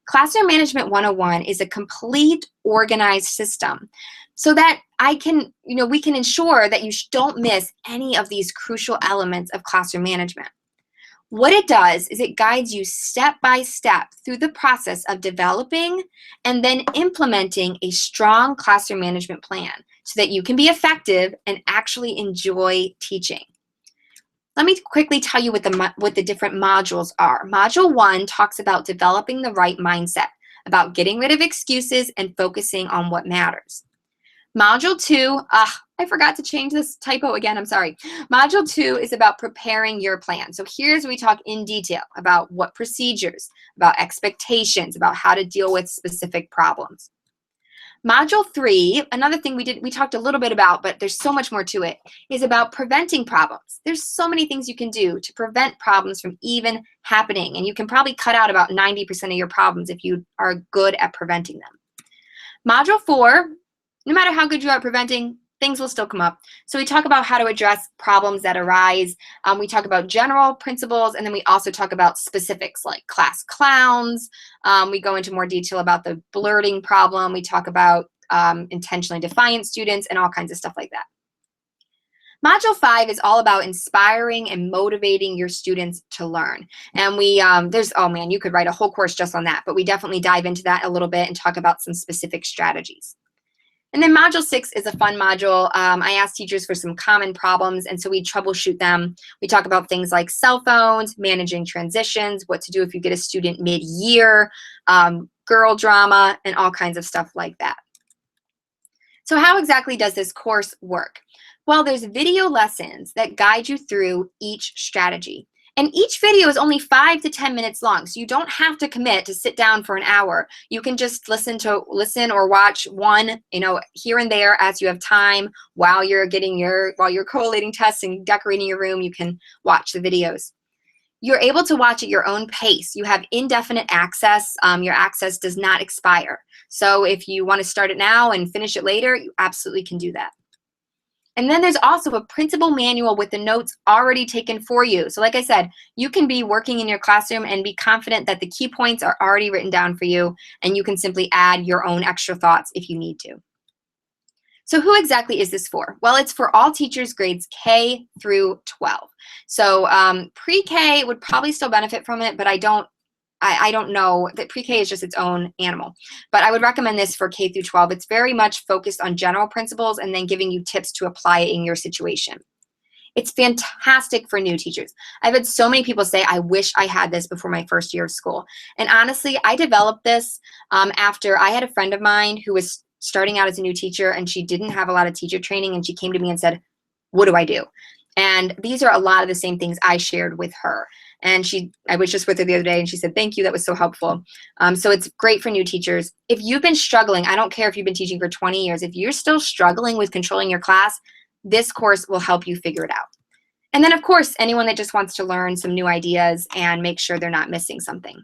[SPEAKER 1] Classroom Management 101 is a complete organized system so that we can ensure that you don't miss any of these crucial elements of classroom management. What it does is it guides you step by step through the process of developing and then implementing a strong classroom management plan so that you can be effective and actually enjoy teaching. Let me quickly tell you what the different modules are. Module 1 talks about developing the right mindset, about getting rid of excuses and focusing on what matters. Module 2, I forgot to change this typo again, I'm sorry. Module 2 is about preparing your plan. So here's where we talk in detail about what procedures, about expectations, about how to deal with specific problems. Module 3, another thing we talked a little bit about, but there's so much more to it, is about preventing problems. There's so many things you can do to prevent problems from even happening, and you can probably cut out about 90% of your problems if you are good at preventing them. Module 4, no matter how good you are at preventing, things will still come up. So we talk about how to address problems that arise. We talk about general principles, and then we also talk about specifics like class clowns. We go into more detail about the blurting problem. We talk about intentionally defiant students and all kinds of stuff like that. Module 5 is all about inspiring and motivating your students to learn. And oh man, you could write a whole course just on that, but we definitely dive into that a little bit and talk about some specific strategies. And then Module 6 is a fun module. I asked teachers for some common problems, and so we troubleshoot them. We talk about things like cell phones, managing transitions, what to do if you get a student mid-year, girl drama, and all kinds of stuff like that. So how exactly does this course work? Well, there's video lessons that guide you through each strategy. And each video is only 5 to 10 minutes long, so you don't have to commit to sit down for an hour. You can just listen or watch one, here and there as you have time while you're collating tests and decorating your room. You can watch the videos. You're able to watch at your own pace. You have indefinite access. Your access does not expire. So if you want to start it now and finish it later, you absolutely can do that. And then there's also a principal manual with the notes already taken for you. So like I said, you can be working in your classroom and be confident that the key points are already written down for you, and you can simply add your own extra thoughts if you need to. So who exactly is this for? Well, it's for all teachers grades K through 12. So pre-K would probably still benefit from it, but I don't know that pre-K is just its own animal, but I would recommend this for K through 12. It's very much focused on general principles and then giving you tips to apply it in your situation. It's fantastic for new teachers. I've had so many people say, I wish I had this before my first year of school. And honestly, I developed this after I had a friend of mine who was starting out as a new teacher, and she didn't have a lot of teacher training, and she came to me and said, what do I do? And these are a lot of the same things I shared with her. And I was just with her the other day, and she said, thank you, that was so helpful. So it's great for new teachers. If you've been struggling, I don't care if you've been teaching for 20 years, if you're still struggling with controlling your class, this course will help you figure it out. And then, of course, anyone that just wants to learn some new ideas and make sure they're not missing something.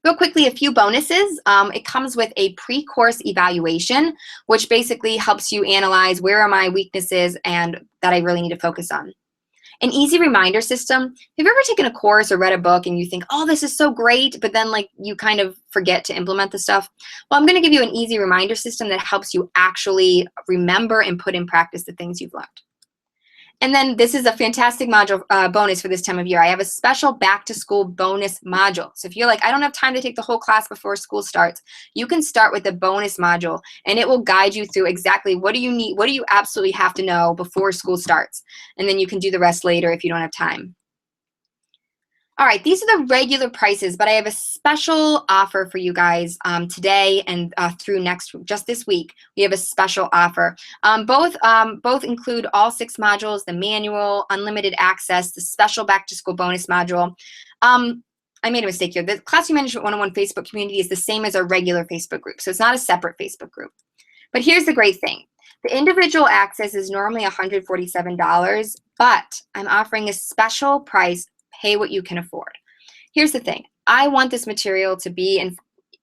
[SPEAKER 1] Real quickly, a few bonuses. It comes with a pre-course evaluation, which basically helps you analyze where are my weaknesses and that I really need to focus on. An easy reminder system. Have you ever taken a course or read a book and you think, oh, this is so great, but then you kind of forget to implement the stuff? Well, I'm going to give you an easy reminder system that helps you actually remember and put in practice the things you've learned. And then this is a fantastic module bonus for this time of year. I have a special back to school bonus module. So if you're like, I don't have time to take the whole class before school starts, you can start with the bonus module, and it will guide you through exactly what do you need, what do you absolutely have to know before school starts. And then you can do the rest later if you don't have time. All right, these are the regular prices, but I have a special offer for you guys today and through just this week. We have a special offer. Both include all 6 modules, the manual, unlimited access, the special back to school bonus module. I made a mistake here. The Classroom Management 101 Facebook community is the same as our regular Facebook group, so it's not a separate Facebook group. But here's the great thing. The individual access is normally $147, but I'm offering a special price. Pay what you can afford. Here's the thing. I want this material to be, and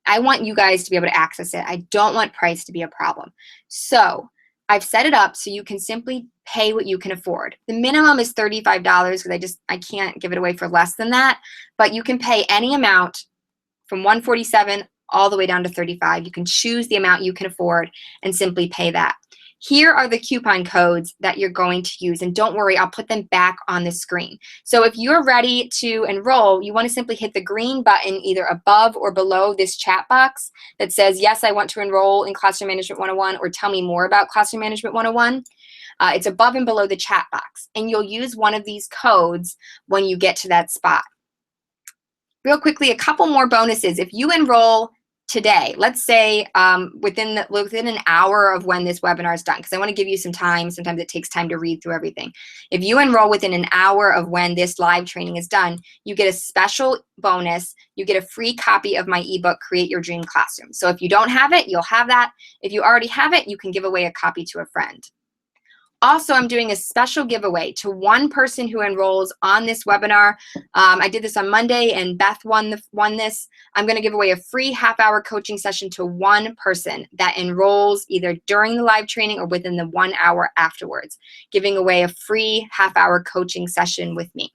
[SPEAKER 1] I want you guys to be able to access it. I don't want price to be a problem. So I've set it up so you can simply pay what you can afford. The minimum is $35 because I can't give it away for less than that, but you can pay any amount from $147 all the way down to $35. You can choose the amount you can afford and simply pay that. here are the coupon codes that you're going to use. And don't worry, I'll put them back on the screen. So if you're ready to enroll, you want to simply hit the green button either above or below this chat box that says, yes, I want to enroll in Classroom Management 101, or tell me more about Classroom Management 101. It's above and below the chat box. And you'll use one of these codes when you get to that spot. Real quickly, a couple more bonuses. If you enroll today, let's say within an hour of when this webinar is done, because I want to give you some time. Sometimes it takes time to read through everything. If you enroll within an hour of when this live training is done, you get a special bonus. You get a free copy of my ebook, Create Your Dream Classroom. So if you don't have it, you'll have that. If you already have it, you can give away a copy to a friend. Also, I'm doing a special giveaway to one person who enrolls on this webinar. I did this on Monday, and Beth won this. I'm going to give away a free half-hour coaching session to one person that enrolls either during the live training or within the 1 hour afterwards, giving away a free half-hour coaching session with me.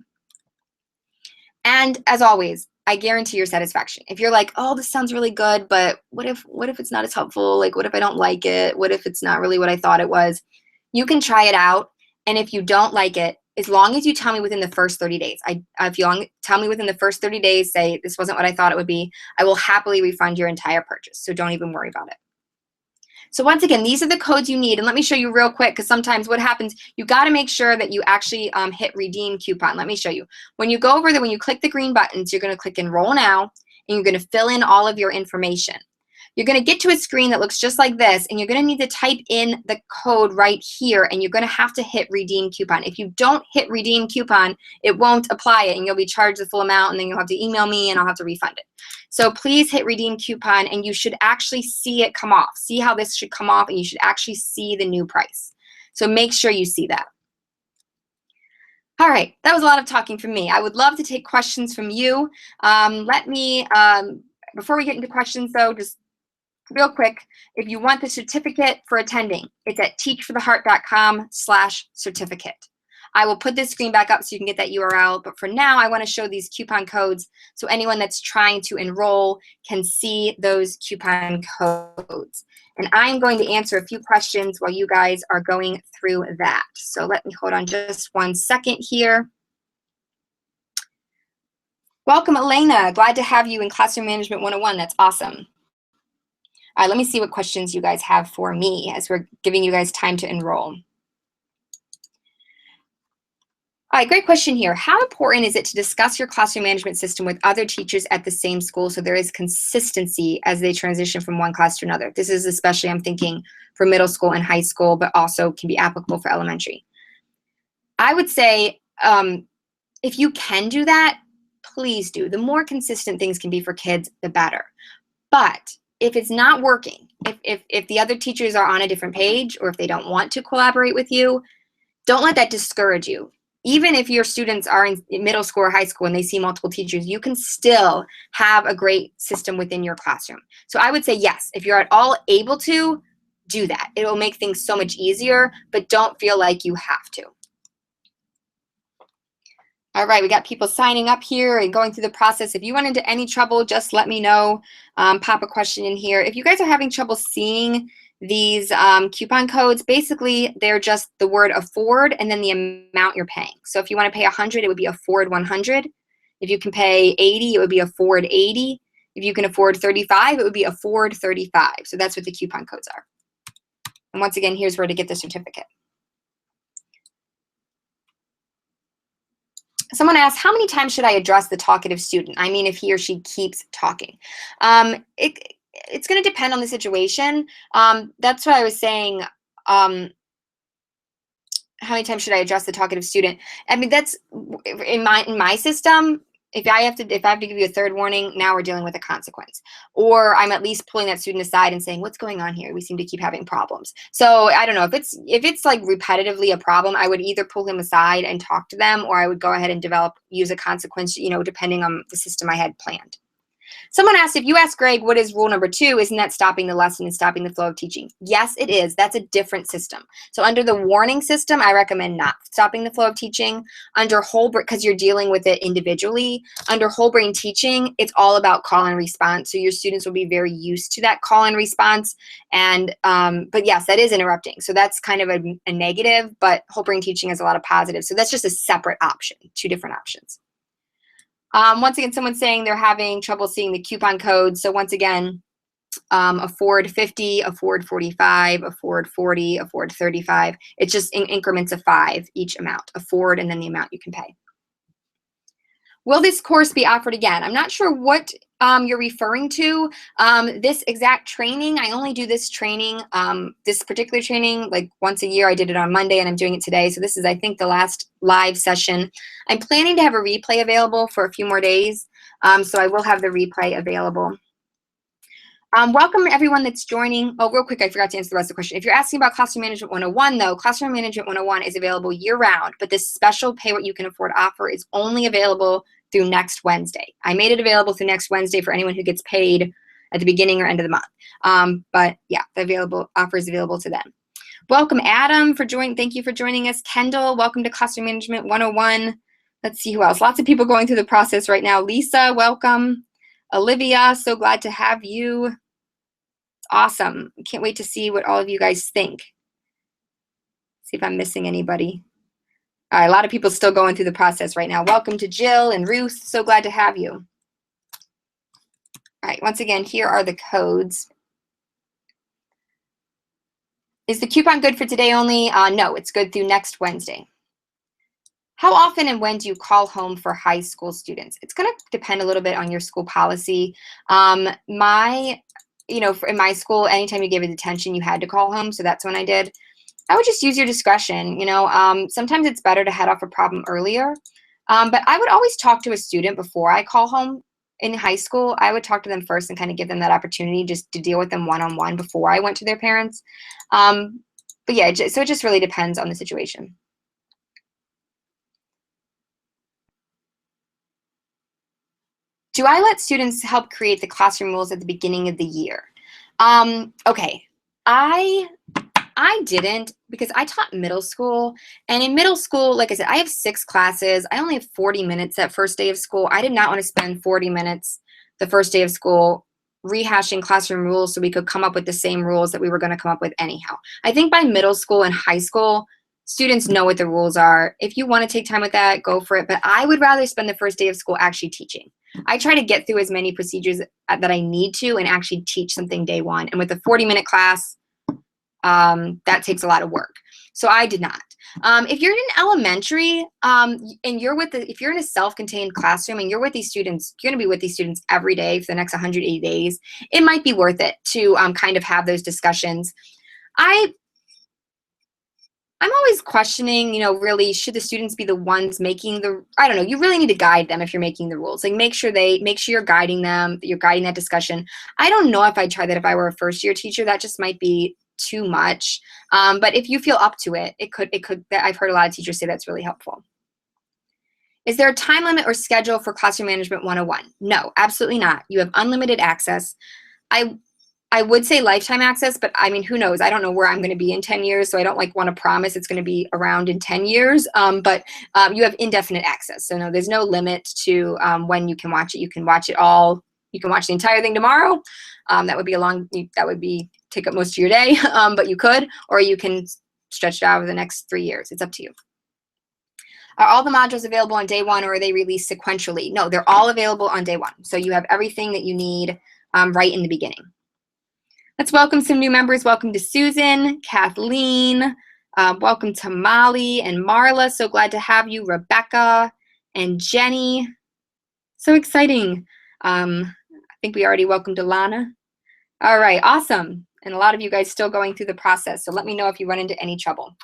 [SPEAKER 1] And as always, I guarantee your satisfaction. If you're like, oh, this sounds really good, but what if it's not as helpful? Like, what if I don't like it? What if it's not really what I thought it was? You can try it out, and if you don't like it, as long as you tell me within the first 30 days, if you tell me within the first 30 days, say, this wasn't what I thought it would be, I will happily refund your entire purchase, so don't even worry about it. So once again, these are the codes you need, and let me show you real quick, because sometimes what happens, you got to make sure that you actually hit redeem coupon. Let me show you. When you go over there, when you click the green buttons, you're going to click enroll now, and you're going to fill in all of your information. You're going to get to a screen that looks just like this, and you're going to need to type in the code right here, and you're going to have to hit redeem coupon. If you don't hit redeem coupon, it won't apply it, and you'll be charged the full amount, and then you'll have to email me, and I'll have to refund it. So please hit redeem coupon, and you should actually see it come off. See how this should come off, and you should actually see the new price. So make sure you see that. All right, that was a lot of talking from me. I would love to take questions from you. Before we get into questions, though, just real quick, if you want the certificate for attending, it's at teachfortheheart.com/certificate. I will put this screen back up so you can get that URL, but for now, I want to show these coupon codes so anyone that's trying to enroll can see those coupon codes. And I'm going to answer a few questions while you guys are going through that. So let me hold on just 1 second here. Welcome, Elena. Glad to have you in Classroom Management 101. That's awesome. All right, let me see what questions you guys have for me as we're giving you guys time to enroll. All right, great question here. How important is it to discuss your classroom management system with other teachers at the same school so there is consistency as they transition from one class to another? This is especially, I'm thinking, for middle school and high school, but also can be applicable for elementary. I would say if you can do that, please do. The more consistent things can be for kids, the better. But if it's not working, if the other teachers are on a different page or if they don't want to collaborate with you, don't let that discourage you. Even if your students are in middle school or high school and they see multiple teachers, you can still have a great system within your classroom. So I would say yes, if you're at all able to, do that. It will make things so much easier, but don't feel like you have to. All right, we got people signing up here and going through the process. If you run into any trouble, just let me know. Pop a question in here. If you guys are having trouble seeing these coupon codes, basically they're just the word afford and then the amount you're paying. So if you want to pay 100, it would be afford 100. If you can pay 80, it would be afford 80. If you can afford 35, it would be afford 35. So that's what the coupon codes are. And once again, here's where to get the certificate. Someone asked, how many times should I address the talkative student? I mean, if he or she keeps talking. It's going to depend on the situation. That's what I was saying. How many times should I address the talkative student? I mean, that's in my system. If I have to give you a third warning, now we're dealing with a consequence. Or I'm at least pulling that student aside and saying, what's going on here? We seem to keep having problems. So I don't know, if it's like repetitively a problem, I would either pull him aside and talk to them, or I would go ahead and use a consequence, depending on the system I had planned. Someone asked, if you ask Greg, what is rule number 2? Isn't that stopping the lesson and stopping the flow of teaching? Yes, it is. That's a different system. So under the warning system, I recommend not stopping the flow of teaching. Under whole brain, because you're dealing with it individually, under whole brain teaching, it's all about call and response. So your students will be very used to that call and response. And, but yes, that is interrupting. So that's kind of a negative, but whole brain teaching has a lot of positives. So that's just a separate option, 2 different options. Once again, someone's saying they're having trouble seeing the coupon code. So once again, a Ford 50, a Ford 45, a Ford 40, a Ford 35. It's just in increments of 5 each amount, a Ford and then the amount you can pay. Will this course be offered again? I'm not sure what you're referring to. This exact training, I only do this training, this particular training, like once a year. I did it on Monday and I'm doing it today. So this is, I think, the last live session. I'm planning to have a replay available for a few more days. So I will have the replay available. Welcome everyone that's joining. Oh, real quick, I forgot to answer the rest of the question. If you're asking about Classroom Management 101, though, Classroom Management 101 is available year-round, but this special Pay What You Can Afford offer is only available through next Wednesday. I made it available through next Wednesday for anyone who gets paid at the beginning or end of the month. But yeah, the offer is available to them. Welcome, Adam, for joining. Thank you for joining us. Kendall, welcome to Classroom Management 101. Let's see who else. Lots of people going through the process right now. Lisa, welcome. Olivia, so glad to have you. It's awesome. Can't wait to see what all of you guys think. See if I'm missing anybody. All right, a lot of people still going through the process right now. Welcome to Jill and Ruth. So glad to have you. All right, once again, here are the codes. Is the coupon good for today only? No, it's good through next Wednesday. How often and when do you call home for high school students? It's going to depend a little bit on your school policy. In my school, anytime you gave a detention, you had to call home. So that's when I did. I would just use your discretion. Sometimes it's better to head off a problem earlier. But I would always talk to a student before I call home. In high school, I would talk to them first and kind of give them that opportunity just to deal with them one-on-one before I went to their parents. But yeah, so it just really depends on the situation. Do I let students help create the classroom rules at the beginning of the year? Okay, I didn't, because I taught middle school, and in middle school, like I said, I have 6 classes. I only have 40 minutes that first day of school. I did not want to spend 40 minutes the first day of school rehashing classroom rules so we could come up with the same rules that we were going to come up with anyhow. I think by middle school and high school, students know what the rules are. If you want to take time with that, go for it. But I would rather spend the first day of school actually teaching. I try to get through as many procedures that I need to and actually teach something day one. And with a 40-minute class, that takes a lot of work. So I did not. If you're in elementary and if you're in a self-contained classroom and you're with these students, you're going to be with these students every day for the next 180 days, it might be worth it to kind of have those discussions. I'm always questioning, really, should the students be the ones making I don't know, you really need to guide them if you're making the rules. Like make sure you're guiding them, that you're guiding that discussion. I don't know if I'd try that if I were a first-year teacher. That just might be too much. But if you feel up to it, it could, I've heard a lot of teachers say that's really helpful. Is there a time limit or schedule for Classroom Management 101? No, absolutely not. You have unlimited access. I would say lifetime access, but I mean, who knows? I don't know where I'm going to be in 10 years, so I don't want to promise it's going to be around in 10 years. But you have indefinite access. So no, there's no limit to when you can watch it. You can watch it all. You can watch the entire thing tomorrow. That would take up most of your day, but you could, or you can stretch it out over the next 3 years. It's up to you. Are all the modules available on day one, or are they released sequentially? No, they're all available on day one. So you have everything that you need right in the beginning. Let's welcome some new members. Welcome to Susan, Kathleen, welcome to Molly and Marla. So glad to have you, Rebecca and Jenny. So exciting. I think we already welcomed Alana. All right, awesome. And a lot of you guys still going through the process. So let me know if you run into any trouble.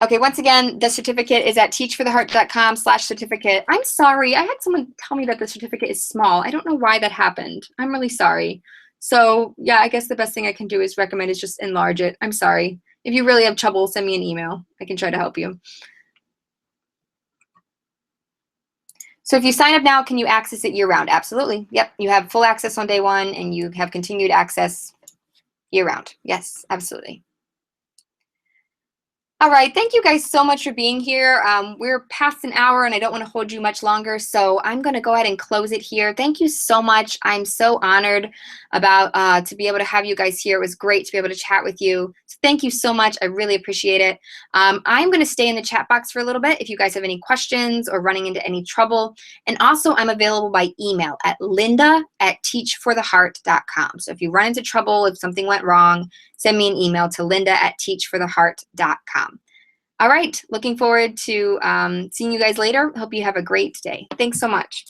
[SPEAKER 1] Okay, once again, the certificate is at teachfortheheart.com/certificate. I'm sorry, I had someone tell me that the certificate is small. I don't know why that happened. I'm really sorry. So yeah, I guess the best thing I can do is recommend is just enlarge it. I'm sorry. If you really have trouble, send me an email. I can try to help you. So if you sign up now, can you access it year-round? Absolutely. Yep, you have full access on day one, and you have continued access year-round. Yes, absolutely. All right, thank you guys so much for being here. We're past an hour and I don't want to hold you much longer, so I'm going to go ahead and close it here. Thank you so much. I'm so honored about to be able to have you guys here. It was great to be able to chat with you. So thank you so much. I really appreciate it. I'm going to stay in the chat box for a little bit if you guys have any questions or running into any trouble. And also, I'm available by email at linda@teachfortheheart.com. So if you run into trouble, if something went wrong, send me an email to linda@teachfortheheart.com. All right, looking forward to seeing you guys later. Hope you have a great day. Thanks so much.